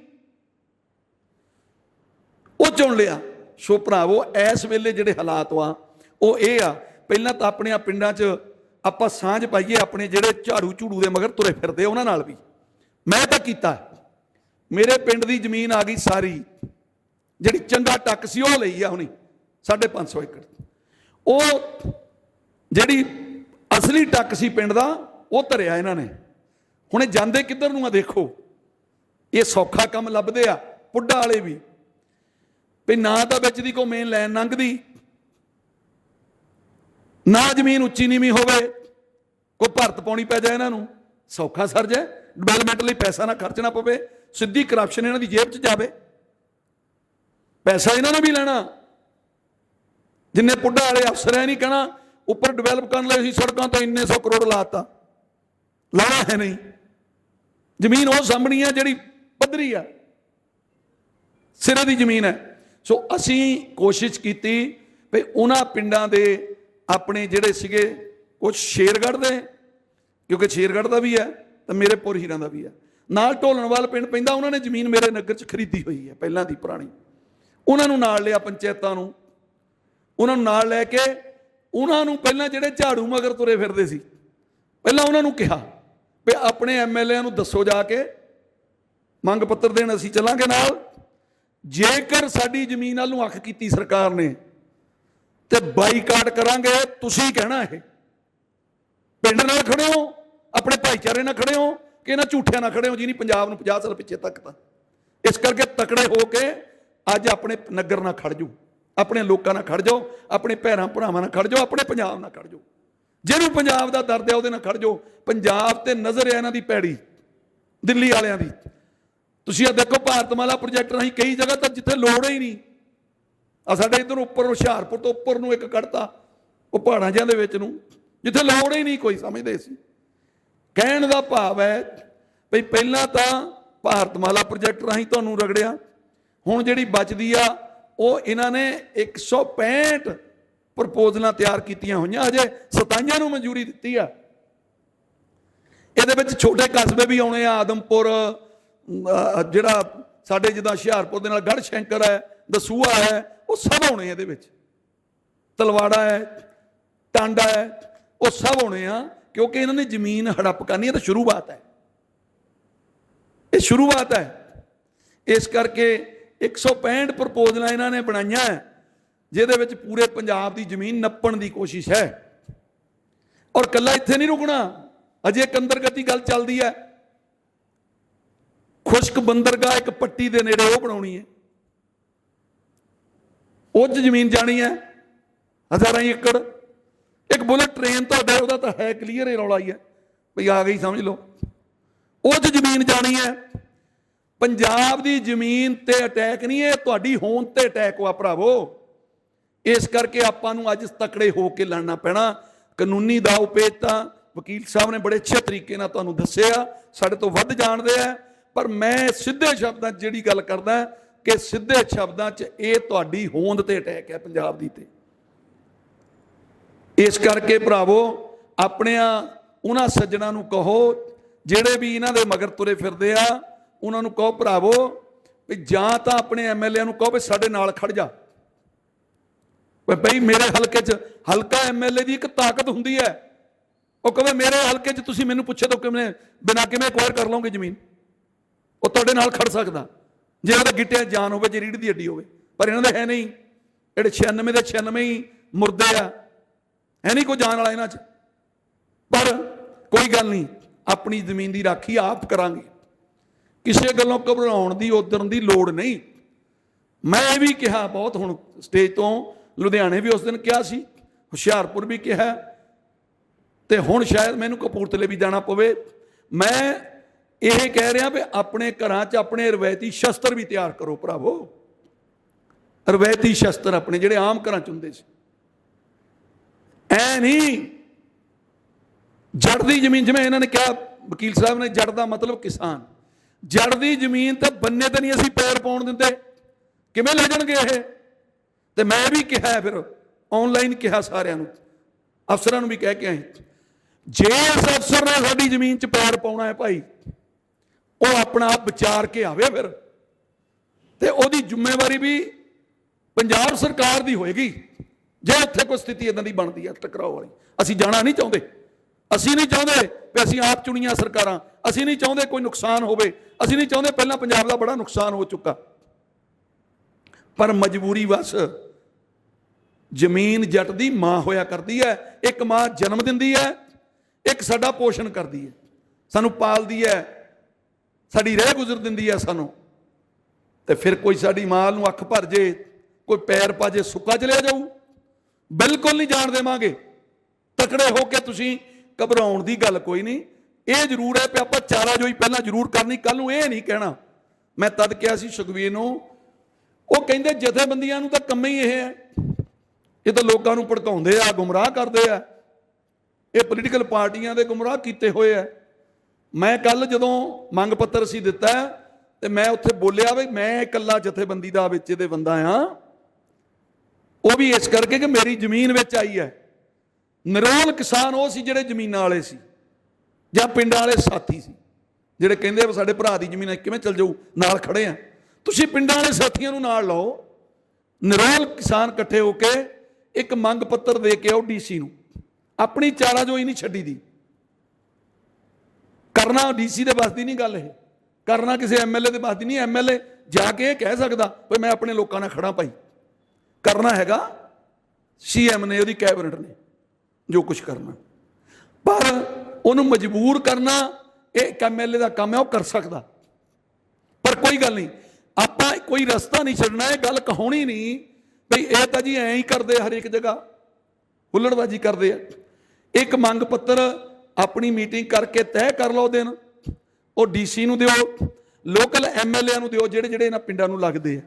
ਉਹ ਚੁਣ ਲਿਆ। ਸੋ ਭਰਾਵੋ ਇਸ ਵੇਲੇ ਜਿਹੜੇ ਹਾਲਾਤ ਆ ਉਹ ਇਹ ਆ, ਪਹਿਲਾਂ ਤਾਂ ਆਪਣੇ ਪਿੰਡਾਂ 'ਚ ਆਪਾਂ ਸਾਂਝ ਪਾਈਏ, ਆਪਣੇ ਜਿਹੜੇ ਝਾੜੂ ਝੂੜੂ ਦੇ ਮਗਰ ਤੁਰੇ ਫਿਰਦੇ ਉਹਨਾਂ ਨਾਲ ਵੀ। ਮੈਂ ਤਾਂ ਕੀਤਾ, ਮੇਰੇ ਪਿੰਡ ਦੀ ਜ਼ਮੀਨ ਆ ਗਈ ਸਾਰੀ, ਜਿਹੜੀ ਚੰਗਾ ਟੱਕ ਸੀ ਉਹ ਲਈ ਆ ਹੁਣੀ 550 ਏਕੜ। ਉਹ ਜਿਹੜੀ ਅਸਲੀ ਟੱਕ ਸੀ ਪਿੰਡ ਦਾ ਉਹ ਧਰਿਆ ਇਹਨਾਂ ਨੇ। ਹੁਣ ਇਹ ਜਾਂਦੇ ਕਿੱਧਰ ਨੂੰ ਆ ਦੇਖੋ, ਇਹ ਸੌਖਾ ਕੰਮ ਲੱਭਦੇ ਆ ਪੁੱਡਾ ਵਾਲੇ ਵੀ, ਵੀ ਨਾ ਤਾਂ ਵਿੱਚ ਦੀ ਕੋਈ ਮੇਨ ਲਾਈਨ ਲੰਘਦੀ, ਨਾ ਜ਼ਮੀਨ ਉੱਚੀ ਨੀਵੀਂ ਹੋਵੇ, ਕੋਈ ਭਰਤ ਪਾਉਣੀ ਪੈ ਜਾਏ ਇਹਨਾਂ ਨੂੰ, ਸੌਖਾ ਸਰ ਜਾਏ, ਡਿਵੈਲਪਮੈਂਟ ਲਈ ਪੈਸਾ ਨਾ ਖਰਚਣਾ ਪਵੇ, ਸਿੱਧੀ ਕਰਪਸ਼ਨ ਇਹਨਾਂ ਦੀ ਜੇਬ 'ਚ ਜਾਵੇ, ਪੈਸਾ ਇਹਨਾਂ ਨੇ ਵੀ ਲੈਣਾ। ਜਿੰਨੇ ਪੁੱਡਾ ਵਾਲੇ ਅਫਸਰ ਹੈ ਨਹੀਂ ਕਹਿਣਾ ਉੱਪਰ ਡਿਵੈਲਪ ਕਰਨ ਲਈ ਅਸੀਂ ਸੜਕਾਂ ਤਾਂ ਇੰਨੇ 100 ਕਰੋੜ ਲਾਤਾ, ਲਾਣਾ ਹੈ ਨਹੀਂ। ਜ਼ਮੀਨ ਉਹ ਸਾਂਭਣੀ ਆ ਜਿਹੜੀ ਪੱਧਰੀ ਆ, ਸਿਰੇ ਦੀ ਜ਼ਮੀਨ ਹੈ। ਸੋ ਅਸੀਂ ਕੋਸ਼ਿਸ਼ ਕੀਤੀ ਵੀ ਉਹਨਾਂ ਪਿੰਡਾਂ ਦੇ ਆਪਣੇ ਜਿਹੜੇ ਸੀਗੇ, ਕੁਛ ਸ਼ੇਰਗੜ੍ਹ ਦੇ, ਕਿਉਂਕਿ ਸ਼ੇਰਗੜ੍ਹ ਦਾ ਵੀ ਹੈ ਤਾਂ ਮੇਰੇ ਪੁਰ ਹੀਰਾਂ ਦਾ ਵੀ ਹੈ, ਨਾਲ ਢੋਲਣਵਾਲ ਪਿੰਡ ਪੈਂਦਾ, ਉਹਨਾਂ ਨੇ ਜ਼ਮੀਨ ਮੇਰੇ ਨਗਰ 'ਚ ਖਰੀਦੀ ਹੋਈ ਹੈ ਪਹਿਲਾਂ ਦੀ ਪੁਰਾਣੀ। ਉਹਨਾਂ ਨੂੰ ਨਾਲ ਲਿਆ, ਪੰਚਾਇਤਾਂ ਨੂੰ ਉਹਨਾਂ ਨੂੰ ਨਾਲ ਲੈ ਕੇ, ਉਹਨਾਂ ਨੂੰ ਪਹਿਲਾਂ ਜਿਹੜੇ ਝਾੜੂ ਮਗਰ ਤੁਰੇ ਫਿਰਦੇ ਸੀ, ਪਹਿਲਾਂ ਉਹਨਾਂ ਨੂੰ ਕਿਹਾ ਵੀ ਆਪਣੇ MLA ਨੂੰ ਦੱਸੋ ਜਾ ਕੇ ਮੰਗ ਪੱਤਰ ਦੇਣ, ਅਸੀਂ ਚੱਲਾਂਗੇ ਨਾਲ। ਜੇਕਰ ਸਾਡੀ ਜ਼ਮੀਨ ਵੱਲ ਨੂੰ ਅੱਖ ਕੀਤੀ ਸਰਕਾਰ ਨੇ ਤੇ ਬਾਈਕਾਟ ਕਰਾਂਗੇ। ਤੁਸੀਂ ਕਹਿਣਾ ਇਹ ਪਿੰਡ ਨਾਲ ਖੜੋ, ਆਪਣੇ ਭਾਈਚਾਰੇ ਨਾਲ ਖੜੇ ਹੋ ਕਿ ਇਹਨਾਂ ਝੂਠਿਆਂ ਨਾਲ ਖੜੇ ਹੋ ਜਿਹਨੇ ਪੰਜਾਬ ਨੂੰ 50 ਸਾਲ ਪਿੱਛੇ ਤੱਕਤਾ। ਇਸ ਕਰਕੇ ਤਕੜੇ ਹੋ ਕੇ ਅੱਜ ਆਪਣੇ ਨਗਰ ਨਾਲ ਖੜ ਜਾਓ, ਆਪਣੇ ਲੋਕਾਂ ਨਾਲ ਖੜ ਜਾਓ, ਆਪਣੇ ਭੈਣਾਂ ਭਰਾਵਾਂ ਨਾਲ ਖੜ ਜਾਓ, ਆਪਣੇ ਪੰਜਾਬ ਨਾਲ ਖੜ ਜਾਓ। ਜਿਹਨੂੰ ਪੰਜਾਬ ਦਾ ਦਰਦ ਹੈ ਉਹਦੇ ਨਾਲ ਖੜ ਜਾਓ। ਪੰਜਾਬ ਤੇ ਨਜ਼ਰ ਹੈ ਇਹਨਾਂ ਦੀ ਪੈੜੀ, ਦਿੱਲੀ ਵਾਲਿਆਂ ਦੀ। ਤੁਸੀਂ ਆ ਦੇਖੋ ਭਾਰਤਮਾਲਾ ਪ੍ਰੋਜੈਕਟ ਰਾਹੀਂ ਕਈ ਜਗ੍ਹਾ ਤਾਂ ਜਿੱਥੇ ਲੋੜ ਹੀ ਨਹੀਂ, ਆ ਸਾਡੇ ਇੱਧਰ ਉੱਪਰ ਹੁਸ਼ਿਆਰਪੁਰ ਤੋਂ ਉੱਪਰ ਨੂੰ ਇੱਕ ਕੱਢਤਾ, ਉਹ ਪਹਾੜਾਂ ਜਿਹਾਂ ਦੇ ਵਿੱਚ ਨੂੰ, ਜਿੱਥੇ ਲੋੜ ਹੀ ਨਹੀਂ ਕੋਈ ਸਮਝਦੇ ਸੀ। ਕਹਿਣ ਦਾ ਭਾਵ ਹੈ ਵੀ ਪਹਿਲਾਂ ਤਾਂ ਭਾਰਤਮਾਲਾ ਪ੍ਰੋਜੈਕਟ ਰਾਹੀਂ ਤੁਹਾਨੂੰ ਰਗੜਿਆ, ਹੁਣ ਜਿਹੜੀ ਬਚਦੀ ਆ ਉਹ ਇਹਨਾਂ ਨੇ 165 ਪ੍ਰਪੋਜ਼ਲਾਂ ਤਿਆਰ ਕੀਤੀਆਂ ਹੋਈਆਂ, ਅਜੇ 27 ਨੂੰ ਮਨਜ਼ੂਰੀ ਦਿੱਤੀ ਆ। ਇਹਦੇ ਵਿੱਚ ਛੋਟੇ ਕਸਬੇ ਵੀ ਆਉਣੇ ਆ, ਆਦਮਪੁਰ, ਜਿਹੜਾ ਸਾਡੇ ਜਿੱਦਾਂ ਹੁਸ਼ਿਆਰਪੁਰ ਦੇ ਨਾਲ ਗੜ੍ਹ ਸ਼ੰਕਰ ਹੈ, ਦਸੂਹਾ ਹੈ, ਉਹ ਸਭ ਆਉਣੇ ਇਹਦੇ ਵਿੱਚ, ਤਲਵਾੜਾ ਹੈ, ਟਾਂਡਾ ਹੈ, ਉਹ ਸਭ ਆਉਣੇ ਆ, ਕਿਉਂਕਿ ਇਹਨਾਂ ਨੇ ਜ਼ਮੀਨ ਹੜੱਪ ਕਰਨੀ ਹੈ। ਤਾਂ ਸ਼ੁਰੂਆਤ ਹੈ, ਇਹ ਸ਼ੁਰੂਆਤ ਹੈ। ਇਸ ਕਰਕੇ 165 ਪ੍ਰਪੋਜ਼ਲਾਂ ਇਹਨਾਂ ਨੇ ਬਣਾਈਆਂ, ਜਿਹਦੇ ਵਿੱਚ ਪੂਰੇ ਪੰਜਾਬ ਦੀ ਜ਼ਮੀਨ ਨੱਪਣ ਦੀ ਕੋਸ਼ਿਸ਼ ਹੈ। ਔਰ ਕੱਲਾ ਇੱਥੇ ਨਹੀਂ ਰੁਕਣਾ, ਅਜੇ ਇੱਕ ਅੰਦਰਗਤੀ ਗੱਲ ਚੱਲਦੀ ਹੈ। ਖੁਸ਼ਕ ਬੰਦਰਗਾਹ ਇੱਕ ਪੱਟੀ ਦੇ ਨੇੜੇ ਉਹ ਬਣਾਉਣੀ ਹੈ, ਉਹ 'ਚ ਜ਼ਮੀਨ ਜਾਣੀ ਹੈ ਹਜ਼ਾਰਾਂ ਏਕੜ। ਇੱਕ ਬੁਲਟ ਟ੍ਰੇਨ ਤੁਹਾਡਾ ਉਹਦਾ ਤਾਂ ਹੈ ਕਲੀਅਰ, ਹੀ ਰੌਲਾ ਹੀ ਹੈ ਭਈ ਆ ਗਈ, ਸਮਝ ਲਓ, ਉਹ 'ਚ ਜ਼ਮੀਨ ਜਾਣੀ ਹੈ। ਪੰਜਾਬ ਦੀ ਜ਼ਮੀਨ ਤੇ ਅਟੈਕ ਨਹੀਂ, ਇਹ ਤੁਹਾਡੀ ਹੋਂਦ ਤੇ ਅਟੈਕ ਹੋਆ ਭਰਾਵੋ। ਇਸ ਕਰਕੇ ਆਪਾਂ ਨੂੰ ਅੱਜ ਤਕੜੇ ਹੋ ਕੇ ਲੜਨਾ ਪੈਣਾ। ਕਾਨੂੰਨੀ ਦਾਅ ਪੇਚ ਤਾਂ ਵਕੀਲ ਸਾਹਿਬ ਨੇ ਬੜੇ ਅੱਛੇ ਤਰੀਕੇ ਨਾਲ ਤੁਹਾਨੂੰ ਦੱਸਿਆ, ਸਾਡੇ ਤੋਂ ਵੱਧ ਜਾਣਦੇ ਆ, ਪਰ ਮੈਂ ਸਿੱਧੇ ਸ਼ਬਦਾਂ 'ਚ ਜਿਹੜੀ ਗੱਲ ਕਰਦਾ ਕਿ ਸਿੱਧੇ ਸ਼ਬਦਾਂ 'ਚ ਇਹ ਤੁਹਾਡੀ ਹੋਂਦ ਤੇ ਅਟੈਕ ਹੈ ਪੰਜਾਬ ਦੀ ਤੇ। ਇਸ ਕਰਕੇ ਭਰਾਵੋ ਆਪਣਿਆਂ ਉਹਨਾਂ ਸੱਜਣਾਂ ਨੂੰ ਕਹੋ ਜਿਹੜੇ ਵੀ ਇਹਨਾਂ ਦੇ ਮਗਰ ਤੁਰੇ ਫਿਰਦੇ ਆ, ਉਹਨਾਂ ਨੂੰ ਕਹੋ ਭਰਾਵੋ ਵੀ ਜਾਂ ਤਾਂ ਆਪਣੇ ਐਮਐਲਏ ਨੂੰ ਕਹੋ ਵੀ ਸਾਡੇ ਨਾਲ ਖੜ ਜਾ। ਬਈ ਮੇਰੇ ਹਲਕੇ 'ਚ ਹਲਕਾ ਐਮਐਲਏ ਦੀ ਇੱਕ ਤਾਕਤ ਹੁੰਦੀ ਹੈ, ਉਹ ਕਹੇ ਮੇਰੇ ਹਲਕੇ 'ਚ ਤੁਸੀਂ ਮੈਨੂੰ ਪੁੱਛੇ ਤਾਂ ਕਿਵੇਂ ਬਿਨਾਂ ਕਿਵੇਂ ਐਕਵਾਇਰ ਕਰ ਲਓਗੇ ਜ਼ਮੀਨ, ਉਹ ਤੁਹਾਡੇ ਨਾਲ ਖੜ ਸਕਦਾ ਜੇ ਉਹਦੇ ਗਿੱਟਿਆਂ ਜਾਨ ਹੋਵੇ, ਜੇ ਰੀੜ ਦੀ ਹੱਡੀ ਹੋਵੇ। ਪਰ ਇਹਨਾਂ ਦੇ ਹੈ ਨਹੀਂ, ਜਿਹੜੇ 96 ਦੇ 96 ਹੀ ਮੁਰਦੇ ਆ, ਹੈ ਨਹੀਂ ਕੋਈ ਜਾਨ ਵਾਲਾ ਇਹਨਾਂ 'ਚ। ਪਰ ਕੋਈ ਗੱਲ ਨਹੀਂ, ਆਪਣੀ ਜ਼ਮੀਨ ਦੀ ਰਾਖੀ ਆਪ ਕਰਾਂਗੇ, ਕਿਸੇ ਗੱਲੋਂ ਘਬਰਾਉਣ ਦੀ ਉਦਰਨ ਦੀ ਲੋੜ ਨਹੀਂ। ਮੈਂ ਇਹ ਵੀ ਕਿਹਾ ਬਹੁਤ, ਹੁਣ ਸਟੇਜ ਤੋਂ ਲੁਧਿਆਣੇ ਵੀ ਉਸ ਦਿਨ ਕਿਹਾ ਸੀ, ਹੁਸ਼ਿਆਰਪੁਰ ਵੀ ਕਿਹਾ, ਤੇ ਹੁਣ ਸ਼ਾਇਦ ਮੈਨੂੰ ਕਪੂਰਥਲੇ ਵੀ ਜਾਣਾ ਪਵੇ। ਮੈਂ ਇਹ ਕਹਿ ਰਿਹਾ ਵੀ ਆਪਣੇ ਘਰਾਂ 'ਚ ਆਪਣੇ ਰਵਾਇਤੀ ਸ਼ਸਤਰ ਵੀ ਤਿਆਰ ਕਰੋ ਭਰਾਵੋ, ਰਵਾਇਤੀ ਸ਼ਸਤਰ ਆਪਣੇ ਜਿਹੜੇ ਆਮ ਘਰਾਂ 'ਚ ਹੁੰਦੇ ਸੀ। ਐ ਨਹੀਂ ਜੜ ਦੀ ਜ਼ਮੀਨ, ਜਿਵੇਂ ਇਹਨਾਂ ਨੇ ਕਿਹਾ ਵਕੀਲ ਸਾਹਿਬ ਨੇ, ਜੜ ਦਾ ਮਤਲਬ ਕਿਸਾਨ, ਜੜ ਦੀ ਜ਼ਮੀਨ ਤੇ ਬੰਨੇ ਤੇ ਨਹੀਂ ਅਸੀਂ ਪੈਰ ਪਾਉਣ ਦਿੰਦੇ, ਕਿਵੇਂ ਲੈ ਜਾਣਗੇ ਇਹ। ਤੇ ਮੈਂ ਵੀ ਕਿਹਾ, ਫਿਰ ਆਨਲਾਈਨ ਕਿਹਾ ਸਾਰਿਆਂ ਨੂੰ, ਅਫਸਰਾਂ ਨੂੰ ਵੀ ਕਹਿ ਕੇ ਆਏ, ਜੇ ਇਸ ਅਫਸਰ ਨੇ ਸਾਡੀ ਜ਼ਮੀਨ 'ਚ ਪੈਰ ਪਾਉਣਾ ਹੈ ਭਾਈ, ਉਹ ਆਪਣਾ ਆਪ ਵਿਚਾਰ ਕੇ ਆਵੇ ਫਿਰ, ਤੇ ਉਹਦੀ ਜ਼ਿੰਮੇਵਾਰੀ ਵੀ ਪੰਜਾਬ ਸਰਕਾਰ ਦੀ ਹੋਏਗੀ। ਜੇ ਉੱਥੇ ਕੋਈ ਸਥਿਤੀ ਇਦਾਂ ਦੀ ਬਣਦੀ ਹੈ ਟਕਰਾਓ ਵਾਲੀ, ਅਸੀਂ ਜਾਣਾ ਨਹੀਂ ਚਾਹੁੰਦੇ, ਅਸੀਂ ਨਹੀਂ ਚਾਹੁੰਦੇ ਵੀ ਅਸੀਂ ਆਪ ਚੁਣੀਆਂ ਸਰਕਾਰਾਂ, ਅਸੀਂ ਨਹੀਂ ਚਾਹੁੰਦੇ ਕੋਈ ਨੁਕਸਾਨ ਹੋਵੇ, ਅਸੀਂ ਨਹੀਂ ਚਾਹੁੰਦੇ, ਪਹਿਲਾਂ ਪੰਜਾਬ ਦਾ ਬੜਾ ਨੁਕਸਾਨ ਹੋ ਚੁੱਕਾ, ਪਰ ਮਜਬੂਰੀ ਵਸ ਜ਼ਮੀਨ ਜੱਟ ਦੀ ਮਾਂ ਹੋਇਆ ਕਰਦੀ ਹੈ। ਇੱਕ ਮਾਂ ਜਨਮ ਦਿੰਦੀ ਹੈ, ਇੱਕ ਸਾਡਾ ਪੋਸ਼ਣ ਕਰਦੀ ਹੈ, ਸਾਨੂੰ ਪਾਲਦੀ ਹੈ, ਸਾਡੀ ਰਹਿ ਗੁਜ਼ਰ ਦਿੰਦੀ ਹੈ ਸਾਨੂੰ। ਤੇ ਫਿਰ ਕੋਈ ਸਾਡੀ ਮਾਂ ਨੂੰ ਅੱਖ ਭਰ ਜੇ, ਕੋਈ ਪੈਰ ਪਾ ਜੇ, ਸੁੱਕਾ ਚਲਿਆ ਜਾਊ, ਬਿਲਕੁਲ ਨਹੀਂ ਜਾਣ ਦੇਵਾਂਗੇ। ਤਕੜੇ ਹੋ ਕੇ ਤੁਸੀਂ, ਘਬਰਾਉਣ ਦੀ ਗੱਲ ਕੋਈ ਨਹੀਂ। ਇਹ ਜ਼ਰੂਰ ਹੈ ਕਿ ਆਪਾਂ ਚਾਰਾਜੋਈ ਪਹਿਲਾਂ ਜ਼ਰੂਰ ਕਰਨੀ, ਕੱਲ ਨੂੰ ਇਹ ਨਹੀਂ ਕਹਿਣਾ। ਮੈਂ ਤਦ ਕਿਹਾ ਸੀ ਸੁਖਬੀਰ ਨੂੰ, ਉਹ ਕਹਿੰਦੇ ਜਥੇਬੰਦੀਆਂ ਨੂੰ ਤਾਂ ਕੰਮ ਹੀ ਇਹ ਹੈ, ਇਹ ਤਾਂ ਲੋਕਾਂ ਨੂੰ ਭੜਕਾਉਂਦੇ ਆ, ਗੁੰਮਰਾਹ ਕਰਦੇ ਆ, ਇਹ ਪੋਲੀਟੀਕਲ ਪਾਰਟੀਆਂ ਦੇ ਗੁੰਮਰਾਹ ਕੀਤੇ ਹੋਏ ਆ। ਮੈਂ ਕੱਲ ਜਦੋਂ ਮੰਗ ਪੱਤਰ ਅਸੀਂ ਦਿੱਤਾ ਤੇ ਮੈਂ ਉੱਥੇ ਬੋਲਿਆ ਵੀ ਮੈਂ ਇਕੱਲਾ ਜਥੇਬੰਦੀ ਦਾ ਵਿੱਚ ਇਹਦੇ ਬੰਦਾ ਆ, ਉਹ ਵੀ ਇਸ ਕਰਕੇ ਕਿ ਮੇਰੀ ਜ਼ਮੀਨ ਵਿੱਚ ਆਈ ਹੈ। ਨਿਰੋਲ ਕਿਸਾਨ ਉਹ ਸੀ ਜਿਹੜੇ ਜ਼ਮੀਨਾਂ ਵਾਲੇ ਸੀ, ਜਾਂ ਪਿੰਡਾਂ ਵਾਲੇ ਸਾਥੀ ਸੀ ਜਿਹੜੇ ਕਹਿੰਦੇ ਸਾਡੇ ਭਰਾ ਦੀ ਜ਼ਮੀਨ ਕਿਵੇਂ ਚੱਲ ਜਾਊ, ਨਾਲ ਖੜੇ ਆ। ਤੁਸੀਂ ਪਿੰਡਾਂ ਵਾਲੇ ਸਾਥੀਆਂ ਨੂੰ ਨਾਲ ਲਾਓ, ਨਿਰੋਲ ਕਿਸਾਨ ਇਕੱਠੇ ਹੋ ਕੇ ਇੱਕ ਮੰਗ ਪੱਤਰ ਦੇ ਕੇ ਆਓ ਡੀਸੀ ਨੂੰ। ਆਪਣੀ ਚਾਰਾਜੋਈ ਨਹੀਂ ਛੱਡੀ ਦੀ, ਕਰਨਾ ਡੀਸੀ ਦੇ ਬਸ ਦੀ ਨਹੀਂ ਗੱਲ, ਇਹ ਕਰਨਾ ਕਿਸੇ ਐਮਐਲਏ ਦੇ ਬਸ ਦੀ ਨਹੀਂ। ਐਮਐਲਏ ਜਾ ਕੇ ਇਹ ਕਹਿ ਸਕਦਾ ਵੀ ਮੈਂ ਆਪਣੇ ਲੋਕਾਂ ਨਾਲ ਖੜਾ ਭਾਈ, ਕਰਨਾ ਹੈਗਾ ਸੀਐਮ ਨੇ, ਉਹਦੀ ਕੈਬਨਿਟ ਨੇ ਜੋ ਕੁਝ ਕਰਨਾ। ਪਰ ਉਹਨੂੰ ਮਜਬੂਰ ਕਰਨਾ ਇਹ ਇੱਕ MLA ਦਾ ਕੰਮ ਹੈ, ਉਹ ਕਰ ਸਕਦਾ। ਪਰ ਕੋਈ ਗੱਲ ਨਹੀਂ, ਆਪਾਂ ਕੋਈ ਰਸਤਾ ਨਹੀਂ ਛੱਡਣਾ। ਇਹ ਗੱਲ ਕਹਾਉਣੀ ਨਹੀਂ ਬਈ ਇਹ ਤਾਂ ਜੀ ਐਂ ਹੀ ਕਰਦੇ ਹਰੇਕ ਜਗ੍ਹਾ, ਹੁੱਲੜਬਾਜੀ ਕਰਦੇ ਆ। ਇੱਕ ਮੰਗ ਪੱਤਰ ਆਪਣੀ ਮੀਟਿੰਗ ਕਰਕੇ ਤੈਅ ਕਰ ਲਓ ਦਿਨ, ਉਹ DC ਨੂੰ ਦਿਓ, ਲੋਕਲ MLA ਨੂੰ ਦਿਓ ਜਿਹੜੇ ਜਿਹੜੇ ਇਹਨਾਂ ਪਿੰਡਾਂ ਨੂੰ ਲੱਗਦੇ ਆ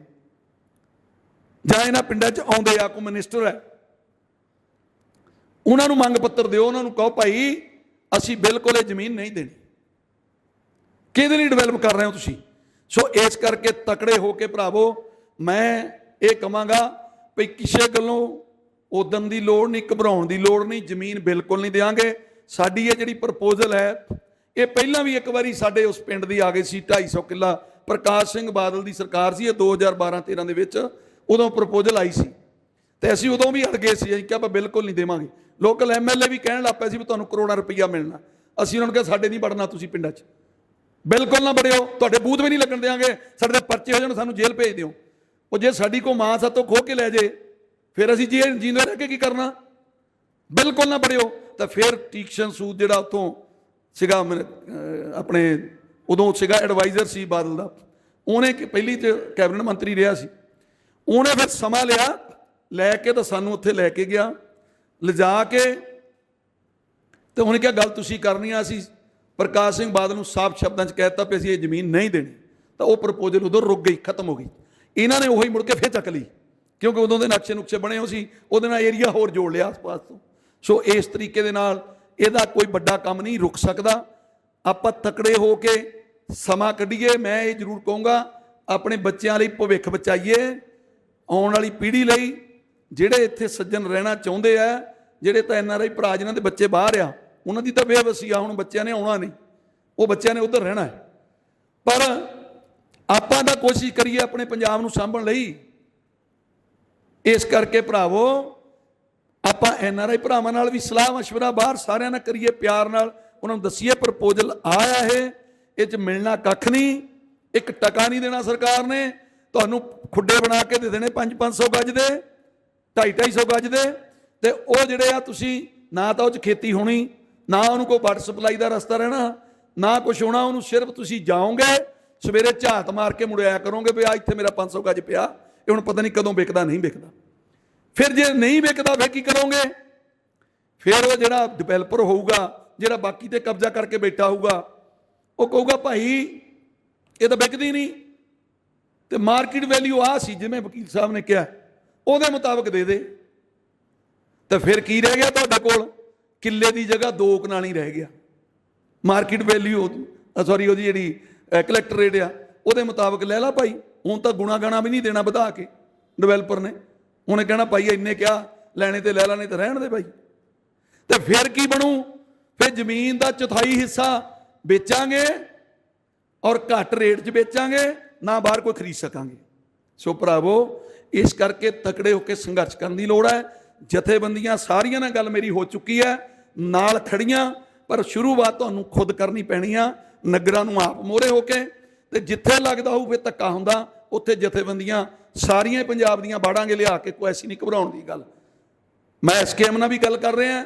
ਜਾਂ ਇਹਨਾਂ ਪਿੰਡਾਂ 'ਚ ਆਉਂਦੇ ਆ। ਕੋਈ ਮਿਨਿਸਟਰ ਹੈ, ਉਹਨਾਂ ਨੂੰ ਮੰਗ ਪੱਤਰ ਦਿਓ, ਉਹਨਾਂ ਨੂੰ ਕਹੋ ਭਾਈ ਅਸੀਂ ਬਿਲਕੁਲ ਇਹ ਜ਼ਮੀਨ ਨਹੀਂ ਦੇਣੀ। ਕਿਹਦੇ ਲਈ ਡਿਵੈਲਪ ਕਰ ਰਹੇ ਹੋ ਤੁਸੀਂ? ਸੋ ਇਸ ਕਰਕੇ ਤਕੜੇ ਹੋ ਕੇ ਭਰਾਵੋ, ਮੈਂ ਇਹ ਕਹਾਂਗਾ ਵੀ ਕਿਸੇ ਗੱਲੋਂ ਉਦਣ ਦੀ ਲੋੜ ਨਹੀਂ, ਘਬਰਾਉਣ ਦੀ ਲੋੜ ਨਹੀਂ। ਜ਼ਮੀਨ ਬਿਲਕੁਲ ਨਹੀਂ ਦੇਵਾਂਗੇ। ਸਾਡੀ ਇਹ ਜਿਹੜੀ ਪ੍ਰਪੋਜ਼ਲ ਹੈ, ਇਹ ਪਹਿਲਾਂ ਵੀ ਇੱਕ ਵਾਰੀ ਸਾਡੇ ਉਸ ਪਿੰਡ ਦੀ ਆ ਗਈ ਸੀ, 250 ਕਿੱਲਾ। ਪ੍ਰਕਾਸ਼ ਸਿੰਘ ਬਾਦਲ ਦੀ ਸਰਕਾਰ ਸੀ ਇਹ 2012-13 ਦੇ ਵਿੱਚ, ਉਦੋਂ ਪ੍ਰਪੋਜ਼ਲ ਆਈ ਸੀ ਤੇ ਅਸੀਂ ਉਦੋਂ ਵੀ ਅੜ ਗਏ ਸੀ। ਅਸੀਂ ਕਿਹਾ ਆਪਾਂ ਬਿਲਕੁਲ ਨਹੀਂ ਦੇਵਾਂਗੇ। ਲੋਕਲ MLA ਵੀ ਕਹਿਣ ਲੱਗ ਪਏ ਸੀ ਵੀ ਤੁਹਾਨੂੰ ਕਰੋੜਾਂ ਰੁਪਈਆ ਮਿਲਣਾ। ਅਸੀਂ ਉਹਨਾਂ ਨੂੰ ਕਿਹਾ ਸਾਡੇ ਨਹੀਂ ਵੜਨਾ ਤੁਸੀਂ ਪਿੰਡਾਂ 'ਚ, ਬਿਲਕੁਲ ਨਾ ਵੜਿਓ, ਤੁਹਾਡੇ ਬੂਥ ਵੀ ਨਹੀਂ ਲੱਗਣ ਦੇਵਾਂਗੇ, ਸਾਡੇ ਤੇ ਪਰਚੇ ਹੋ ਜਾਣ, ਸਾਨੂੰ ਜੇਲ੍ਹ ਭੇਜ ਦਿਓ। ਉਹ ਜੇ ਸਾਡੀ ਕੋ ਮਾਂ ਸਾਤੋਂ ਖੋਹ ਕੇ ਲੈ ਜੇ ਫਿਰ ਅਸੀਂ ਜੀਂਦੇ ਰਹਿ ਕੇ ਕੀ ਕਰਨਾ? ਬਿਲਕੁਲ ਨਾ ਵੜਿਓ। ਤਾਂ ਫਿਰ ਟੀਕਸ਼ਨ ਸੂਦ ਜਿਹੜਾ ਉੱਥੋਂ ਸੀਗਾ ਆਪਣੇ ਉਦੋਂ ਸੀਗਾ ਐਡਵਾਈਜ਼ਰ ਸੀ ਬਾਦਲ ਦਾ, ਉਹਨੇ ਪਹਿਲੀ ਤੇ ਕੈਬਨਿਟ ਮੰਤਰੀ ਰਿਹਾ ਸੀ, ਉਹਨੇ ਫਿਰ ਸਮਾਂ ਲਿਆ ਲੈ ਕੇ ਤਾਂ ਸਾਨੂੰ ਉੱਥੇ ਲੈ ਕੇ ਗਿਆ, ਲਿਜਾ ਕੇ ਤੇ ਉਹਨੇ ਕਿਹਾ ਗੱਲ ਤੁਸੀਂ ਕਰਨੀ ਆ। ਅਸੀਂ ਪ੍ਰਕਾਸ਼ ਸਿੰਘ ਬਾਦਲ ਨੂੰ ਸਾਫ਼ ਸ਼ਬਦਾਂ 'ਚ ਕਹਿ ਦਿੱਤਾ ਵੀ ਅਸੀਂ ਇਹ ਜ਼ਮੀਨ ਨਹੀਂ ਦੇਣੀ। ਤਾਂ ਉਹ ਪ੍ਰਪੋਜ਼ਲ ਉਦੋਂ ਰੁਕ ਗਈ, ਖਤਮ ਹੋ ਗਈ। ਇਹਨਾਂ ਨੇ ਉਹੀ ਮੁੜ ਕੇ ਫਿਰ ਚੱਕ ਲਈ ਕਿਉਂਕਿ ਉਦੋਂ ਦੇ ਨਕਸ਼ੇ ਨੁਕਸ਼ੇ ਬਣੇ ਹੋ ਸੀ, ਉਹਦੇ ਨਾਲ ਏਰੀਆ ਹੋਰ ਜੋੜ ਲਿਆ ਆਸ-ਪਾਸ ਤੋਂ। ਸੋ ਇਸ ਤਰੀਕੇ ਦੇ ਨਾਲ ਇਹਦਾ ਕੋਈ ਵੱਡਾ ਕੰਮ ਨਹੀਂ ਰੁਕ ਸਕਦਾ। ਆਪਾਂ ਤਕੜੇ ਹੋ ਕੇ ਸਮਾਂ ਕੱਢੀਏ। ਮੈਂ ਇਹ ਜ਼ਰੂਰ ਕਹੂੰਗਾ ਆਪਣੇ ਬੱਚਿਆਂ ਲਈ ਭਵਿੱਖ ਬਚਾਈਏ, ਆਉਣ ਵਾਲੀ ਪੀੜ੍ਹੀ ਲਈ। ਜਿਹੜੇ ਇੱਥੇ ਸੱਜਣ ਰਹਿਣਾ ਚਾਹੁੰਦੇ ਆ, ਜਿਹੜੇ ਤਾਂ NRI ਭਰਾ ਜਿਨ੍ਹਾਂ ਦੇ ਬੱਚੇ ਬਾਹਰ ਆ, ਉਹਨਾਂ ਦੀ ਤਾਂ ਬੇਵਸੀ ਆ, ਹੁਣ ਬੱਚਿਆਂ ਨੇ ਆਉਣਾ ਨਹੀਂ, ਉਹ ਬੱਚਿਆਂ ਨੇ ਉੱਧਰ ਰਹਿਣਾ ਹੈ। ਪਰ ਆਪਾਂ ਤਾਂ ਕੋਸ਼ਿਸ਼ ਕਰੀਏ ਆਪਣੇ ਪੰਜਾਬ ਨੂੰ ਸਾਂਭਣ ਲਈ। ਇਸ ਕਰਕੇ ਭਰਾਵੋ ਆਪਾਂ NRI ਭਰਾਵਾਂ ਨਾਲ ਵੀ ਸਲਾਹ ਮਸ਼ਵਰਾ ਬਾਹਰ ਸਾਰਿਆਂ ਨਾਲ ਕਰੀਏ, ਪਿਆਰ ਨਾਲ ਉਹਨਾਂ ਨੂੰ ਦੱਸੀਏ ਪ੍ਰਪੋਜ਼ਲ ਆਇਆ ਇਹ 'ਚ ਮਿਲਣਾ ਕੱਖ ਨਹੀਂ, ਇੱਕ ਟਕਾ ਨਹੀਂ ਦੇਣਾ ਸਰਕਾਰ ਨੇ। ਤੁਹਾਨੂੰ ਖੁੱਡੇ ਬਣਾ ਕੇ ਦੇ ਦੇਣੇ 500 ਗਜ ਦੇ, 250 ਗਜ ਦੇ, ਤੇ ਉਹ ਜਿਹੜੇ ਆ ਤੁਸੀਂ ਨਾ ਤਾਂ ਉਹ 'ਚ ਖੇਤੀ ਹੋਣੀ, ਨਾ ਉਹਨੂੰ ਕੋਈ ਵਾਟਰ ਸਪਲਾਈ ਦਾ ਰਸਤਾ ਰਹਿਣਾ, ਨਾ ਕੁਛ ਹੋਣਾ। ਉਹਨੂੰ ਸਿਰਫ ਤੁਸੀਂ ਜਾਓਗੇ ਸਵੇਰੇ ਝਾਤ ਮਾਰ ਕੇ ਮੁੜਿਆ ਕਰੋਗੇ ਵੀ ਆ ਇੱਥੇ ਮੇਰਾ 500 ਗਜ ਪਿਆ, ਇਹ ਹੁਣ ਪਤਾ ਨਹੀਂ ਕਦੋਂ ਵਿਕਦਾ ਨਹੀਂ ਵਿਕਦਾ। ਫਿਰ ਜੇ ਨਹੀਂ ਵਿਕਦਾ ਫਿਰ ਕੀ ਕਰੋਗੇ? ਫਿਰ ਉਹ ਜਿਹੜਾ ਡਿਵੈਲਪਰ ਹੋਊਗਾ, ਜਿਹੜਾ ਬਾਕੀ ਤੇ ਕਬਜ਼ਾ ਕਰਕੇ ਬੈਠਾ ਹੋਊਗਾ, ਉਹ ਕਹੂਗਾ ਭਾਈ ਇਹ ਤਾਂ ਵਿਕਦੀ ਨਹੀਂ ਤੇ ਮਾਰਕੀਟ ਵੈਲਿਊ ਆ ਸੀ ਜਿਵੇਂ ਵਕੀਲ ਸਾਹਿਬ ਨੇ ਕਿਹਾ ਉਹਦੇ ਮੁਤਾਬਕ ਦੇ ਦੇ। ਤਾਂ ਫਿਰ ਕੀ ਰਹਿ ਗਿਆ ਤੁਹਾਡੇ ਕੋਲ? ਕਿੱਲੇ ਦੀ ਜਗ੍ਹਾ 2 ਕਨਾਲ ਹੀ ਰਹਿ ਗਿਆ। ਮਾਰਕੀਟ ਵੈਲਿਊ ਸੌਰੀ ਉਹਦੀ ਜਿਹੜੀ ਕਲੈਕਟਰ ਰੇਟ ਆ ਉਹਦੇ ਮੁਤਾਬਕ ਲੈ ਲਾ ਭਾਈ। ਹੁਣ ਤਾਂ ਗੁਣਾ ਗਾਣਾ ਵੀ ਨਹੀਂ ਦੇਣਾ ਵਧਾ ਕੇ ਡਿਵੈਲਪਰ ਨੇ, ਉਹਨੇ ਕਹਿਣਾ ਭਾਈ ਇੰਨੇ ਕਿਹਾ ਲੈਣੇ ਤੇ ਲੈ ਲਾ, ਨਹੀਂ ਤਾਂ ਰਹਿਣ ਦੇ ਭਾਈ। ਤੇ ਫਿਰ ਕੀ ਬਣੂ? ਫਿਰ ਜ਼ਮੀਨ ਦਾ 1/4 ਹਿੱਸਾ ਵੇਚਾਂਗੇ ਔਰ ਘੱਟ ਰੇਟ 'ਚ ਵੇਚਾਂਗੇ, ਨਾ ਬਾਹਰ ਕੋਈ ਖਰੀਦ ਸਕਾਂਗੇ। ਸੋ ਭਰਾਵੋ ਇਸ ਕਰਕੇ ਤਕੜੇ ਹੋ ਕੇ ਸੰਘਰਸ਼ ਕਰਨ ਦੀ ਲੋੜ ਹੈ। ਜਥੇਬੰਦੀਆਂ ਸਾਰੀਆਂ ਨਾਲ ਗੱਲ ਮੇਰੀ ਹੋ ਚੁੱਕੀ ਹੈ, ਨਾਲ ਖੜੀਆਂ, ਪਰ ਸ਼ੁਰੂਆਤ ਤੁਹਾਨੂੰ ਖੁਦ ਕਰਨੀ ਪੈਣੀ ਆ, ਨਗਰਾਂ ਨੂੰ ਆਪ ਮੋਹਰੇ ਹੋ ਕੇ। ਤੇ ਜਿੱਥੇ ਲੱਗਦਾ ਹੋਊ ਫਿਰ ਧੱਕਾ ਹੁੰਦਾ, ਉੱਥੇ ਜਥੇਬੰਦੀਆਂ ਸਾਰੀਆਂ ਪੰਜਾਬ ਦੀਆਂ ਬਾੜਾਂਗੇ ਲਿਆ ਕੇ। ਕੋਈ ਐਸੀ ਨਹੀਂ ਘਬਰਾਉਣ ਦੀ ਗੱਲ। ਮੈਂ SKM ਨਾਲ ਵੀ ਗੱਲ ਕਰ ਰਿਹਾ,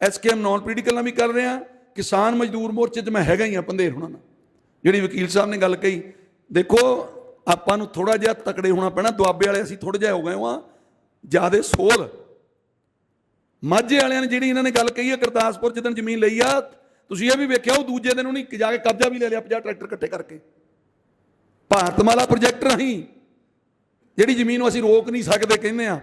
SKM ਨੌਨ ਪੋਲੀਟੀਕਲ ਨਾਲ ਵੀ ਕਰ ਰਿਹਾ, ਕਿਸਾਨ ਮਜ਼ਦੂਰ ਮੋਰਚੇ 'ਚ ਮੈਂ ਹੈਗਾ ਹੀ ਆ ਪੰਧੇਰ ਹੋਣਾ ਨਾਲ। ਜਿਹੜੀ ਵਕੀਲ ਸਾਹਿਬ ਨੇ ਗੱਲ ਕਹੀ, ਦੇਖੋ ਆਪਾਂ ਨੂੰ ਥੋੜ੍ਹਾ ਜਿਹਾ ਤਕੜੇ ਹੋਣਾ ਪੈਣਾ। ਦੁਆਬੇ ਵਾਲੇ ਅਸੀਂ ਥੋੜ੍ਹੇ ਜਿਹੇ ਹੋ ਗਏ ਹਾਂ ਜ਼ਿਆਦਾ ਸੋਲ। ਮਾਝੇ ਵਾਲਿਆਂ ਨੇ ਜਿਹੜੀ ਇਹਨਾਂ ਨੇ ਗੱਲ ਕਹੀ ਹੈ, ਗੁਰਦਾਸਪੁਰ ਜਿੱਦਣ ਜ਼ਮੀਨ ਲਈ ਆ, ਤੁਸੀਂ ਇਹ ਵੀ ਵੇਖਿਆ ਉਹ ਦੂਜੇ ਦਿਨ ਉਹਨੇ ਜਾ ਕੇ ਕਬਜ਼ਾ ਵੀ ਲੈ ਲਿਆ 50 ਟਰੈਕਟਰ ਇਕੱਠੇ ਕਰਕੇ। ਭਾਰਤਮਾਲਾ ਪ੍ਰੋਜੈਕਟ ਰਾਹੀਂ ਜਿਹੜੀ ਜ਼ਮੀਨ ਨੂੰ ਅਸੀਂ ਰੋਕ ਨਹੀਂ ਸਕਦੇ ਕਹਿੰਦੇ ਆ,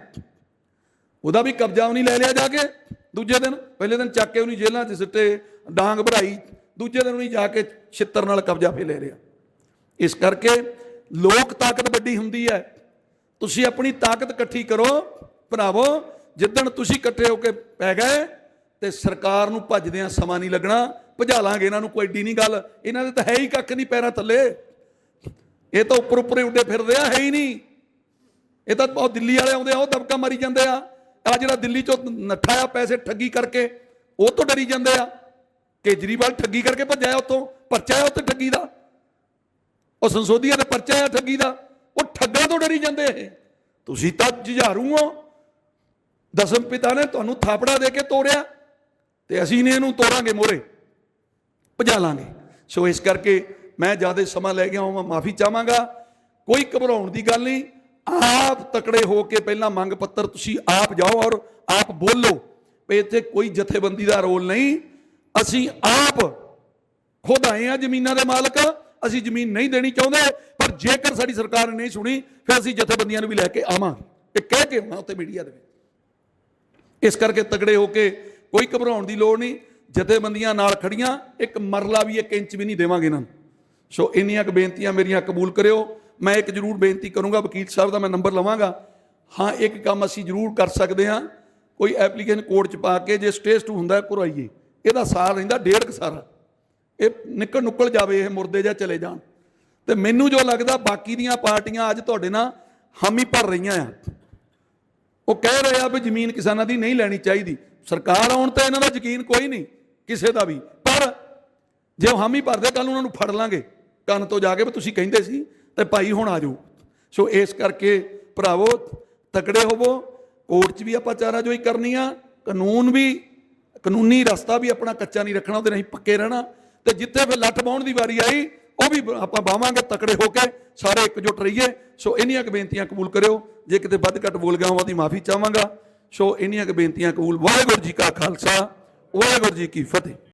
ਉਹਦਾ ਵੀ ਕਬਜ਼ਾ ਉਹਨੇ ਲੈ ਲਿਆ ਜਾ ਕੇ ਦੂਜੇ ਦਿਨ। ਪਹਿਲੇ ਦਿਨ ਚੱਕ ਕੇ ਉਹਨੇ ਜੇਲ੍ਹਾਂ 'ਚ ਸਿੱਟੇ, ਡਾਂਗ ਭਰਾਈ, ਦੂਜੇ ਦਿਨ ਉਹਨੇ ਜਾ ਕੇ ਛਿੱਤਰ ਨਾਲ ਕਬਜ਼ਾ ਫੇ ਲੈ ਲਿਆ। ਇਸ ਕਰਕੇ ਲੋਕ ਤਾਕਤ ਵੱਡੀ ਹੁੰਦੀ ਹੈ। ਤੁਸੀਂ ਆਪਣੀ ਤਾਕਤ ਇਕੱਠੀ ਕਰੋ ਭਰਾਵੋ। ਜਿੱਦਣ ਤੁਸੀਂ ਇਕੱਠੇ ਹੋ ਕੇ ਪੈ ਗਏ ਤੇ ਸਰਕਾਰ ਨੂੰ ਭੱਜਦਿਆਂ ਸਮਾਂ ਨਹੀਂ ਲੱਗਣਾ। ਭਜਾ ਲਾਂਗੇ ਇਹਨਾਂ ਨੂੰ, ਕੋਈ ਏਡੀ ਨਹੀਂ ਗੱਲ। ਇਹਨਾਂ ਦੇ ਤਾਂ ਹੈ ਹੀ ਕੱਖ ਨਹੀਂ ਪੈਰਾਂ ਥੱਲੇ, ਇਹ ਤਾਂ ਉੱਪਰ ਉੱਪਰ ਹੀ ਉੱਡੇ ਫਿਰਦੇ ਆ, ਹੈ ਹੀ ਨਹੀਂ। ਇਹ ਤਾਂ ਉਹ ਦਿੱਲੀ ਵਾਲੇ ਆਉਂਦੇ ਆ, ਉਹ ਦਬਕਾ ਮਾਰੀ ਜਾਂਦੇ ਆ। ਆ ਜਿਹੜਾ ਦਿੱਲੀ 'ਚੋਂ ਨੱਠਾ ਆ ਪੈਸੇ ਠੱਗੀ ਕਰਕੇ, ਉਹ ਤੋਂ ਡਰੀ ਜਾਂਦੇ ਆ। ਕੇਜਰੀਵਾਲ ਠੱਗੀ ਕਰਕੇ ਭੱਜਿਆ, ਉੱਥੋਂ ਪਰਚਾ ਆ ਉੱਥੇ ਠੱਗੀ ਦਾ। ਉਹ ਸੰਸੋਧੀਆ ਦੇ ਪਰਚਾ ਆ ਠੱਗੀ ਦਾ, ਉਹ ਠੱਗਾਂ ਤੋਂ ਡਰੀ ਜਾਂਦੇ ਇਹ। ਤੁਸੀਂ ਤਾਂ ਜੁਝਾਰੂ ਹੋ। ਦਸਮ ਪਿਤਾ ਨੇ ਤੁਹਾਨੂੰ ਥਾਪੜਾ ਦੇ ਕੇ ਤੋੜਿਆ, ਤੇ ਅਸੀਂ ਨੇ ਇਹਨੂੰ ਤੋੜਾਂਗੇ, ਮੋਹਰੇ ਭਜਾ ਲਾਂਗੇ। ਸੋ ਇਸ ਕਰਕੇ ਮੈਂ ਜ਼ਿਆਦਾ ਸਮਾਂ ਲੈ ਗਿਆ ਹਾਂ, ਮੈਂ ਮਾਫੀ ਚਾਹਾਂਗਾ। ਕੋਈ ਘਬਰਾਉਣ ਦੀ ਗੱਲ ਨਹੀਂ, ਆਪ ਤਕੜੇ ਹੋ ਕੇ ਪਹਿਲਾਂ ਮੰਗ ਪੱਤਰ ਤੁਸੀਂ ਆਪ ਜਾਓ ਔਰ ਆਪ ਬੋਲੋ ਵੀ ਇੱਥੇ ਕੋਈ ਜਥੇਬੰਦੀ ਦਾ ਰੋਲ ਨਹੀਂ, ਅਸੀਂ ਆਪ ਖੁਦ ਆਏ ਆ ਜ਼ਮੀਨਾਂ ਦੇ ਮਾਲਕ, ਅਸੀਂ ਜ਼ਮੀਨ ਨਹੀਂ ਦੇਣੀ ਚਾਹੁੰਦੇ, ਪਰ ਜੇਕਰ ਸਾਡੀ ਸਰਕਾਰ ਨੇ ਨਹੀਂ ਸੁਣੀ ਫਿਰ ਅਸੀਂ ਜਥੇਬੰਦੀਆਂ ਨੂੰ ਵੀ ਲੈ ਕੇ ਆਵਾਂਗੇ। ਇਹ ਕਹਿ ਕੇ ਮੈਂ ਉੱਥੇ ਮੀਡੀਆ ਦੇ ਵਿੱਚ। ਇਸ ਕਰਕੇ ਤਗੜੇ ਹੋ ਕੇ ਕੋਈ ਘਬਰਾਉਣ ਦੀ ਲੋੜ ਨਹੀਂ, ਜਥੇਬੰਦੀਆਂ ਨਾਲ ਖੜੀਆਂ, ਇੱਕ ਮਰਲਾ ਵੀ 1 ਇੰਚ ਵੀ ਨਹੀਂ ਦੇਵਾਂਗੇ ਇਹਨਾਂ ਨੂੰ। ਸੋ ਇੰਨੀਆਂ ਕੁ ਬੇਨਤੀਆਂ ਮੇਰੀਆਂ ਕਬੂਲ ਕਰਿਓ। ਮੈਂ ਇੱਕ ਜ਼ਰੂਰ ਬੇਨਤੀ ਕਰੂੰਗਾ, ਵਕੀਲ ਸਾਹਿਬ ਦਾ ਮੈਂ ਨੰਬਰ ਲਵਾਂਗਾ। ਹਾਂ, ਇੱਕ ਕੰਮ ਅਸੀਂ ਜ਼ਰੂਰ ਕਰ ਸਕਦੇ ਹਾਂ, ਕੋਈ ਐਪਲੀਕੇਸ਼ਨ ਕੋਰਟ 'ਚ ਪਾ ਕੇ ਜੇ ਸਟੇਜ 2 ਹੁੰਦਾ ਕਰਵਾਈਏ। ਇਹਦਾ ਸਾਰ ਰਹਿੰਦਾ 1.5 ਸਾਰਾ, ਇਹ ਨਿਕਲ ਨੁੱਕਲ ਜਾਵੇ, ਇਹ ਮੁਰਦੇ ਜਾਂ ਚਲੇ ਜਾਣ। ਤੇ ਮੈਨੂੰ ਜੋ ਲੱਗਦਾ ਬਾਕੀ ਦੀਆਂ ਪਾਰਟੀਆਂ ਅੱਜ ਤੁਹਾਡੇ ਨਾਲ ਹਾਮੀ ਭਰ ਰਹੀਆਂ ਆ, ਉਹ ਕਹਿ ਰਹੇ ਆ ਵੀ ਜ਼ਮੀਨ ਕਿਸਾਨਾਂ ਦੀ ਨਹੀਂ ਲੈਣੀ ਚਾਹੀਦੀ। ਸਰਕਾਰ ਆਉਣ ਤੇ ਇਹਨਾਂ ਦਾ ਯਕੀਨ ਕੋਈ ਨਹੀਂ ਕਿਸੇ ਦਾ ਵੀ, ਪਰ ਜੇ ਉਹ ਹਾਮੀ ਭਰਦੇ ਕੱਲ ਉਹਨਾਂ ਨੂੰ ਫੜ ਲਾਂਗੇ ਕੰਨ ਤੋਂ ਜਾ ਕੇ ਵੀ ਤੁਸੀਂ ਕਹਿੰਦੇ ਸੀ ਤੇ ਭਾਈ ਹੁਣ ਆ ਜਾਓ। ਸੋ ਇਸ ਕਰਕੇ ਭਰਾਵੋ ਤਕੜੇ ਹੋਵੋ, ਕੋਰਟ 'ਚ ਵੀ ਆਪਾਂ ਚਾਰਾਜੋਈ ਕਰਨੀ ਆ, ਕਾਨੂੰਨੀ ਰਸਤਾ ਵੀ ਆਪਣਾ ਕੱਚਾ ਨਹੀਂ ਰੱਖਣਾ, ਉਹਦੇ ਨਹੀਂ ਪੱਕੇ ਰਹਿਣਾ। ਤੇ ਜਿੱਥੇ ਫਿਰ ਲੱਠ ਬਾਉਣ ਦੀ ਵਾਰੀ ਆਈ ਉਹ ਵੀ ਆਪਾਂ ਬਾਵਾਂਗੇ ਤਕੜੇ ਹੋ ਕੇ, ਸਾਰੇ ਇਕਜੁੱਟ ਰਹੀਏ। ਸੋ ਇੰਨੀਆਂ ਕੁ ਬੇਨਤੀਆਂ ਕਬੂਲ ਕਰਿਓ, ਜੇ ਕਿਤੇ ਵੱਧ ਘੱਟ ਬੋਲ ਗਿਆ ਹਾਂ ਉਹਦੀ ਮਾਫੀ ਚਾਹਾਂਗਾ। ਸੋ ਇੰਨੀਆਂ ਕੁ ਬੇਨਤੀਆਂ ਕਬੂਲ। ਵਾਹਿਗੁਰੂ ਜੀ ਕਾ ਖਾਲਸਾ, ਵਾਹਿਗੁਰੂ ਜੀ ਕੀ ਫਤਿਹ।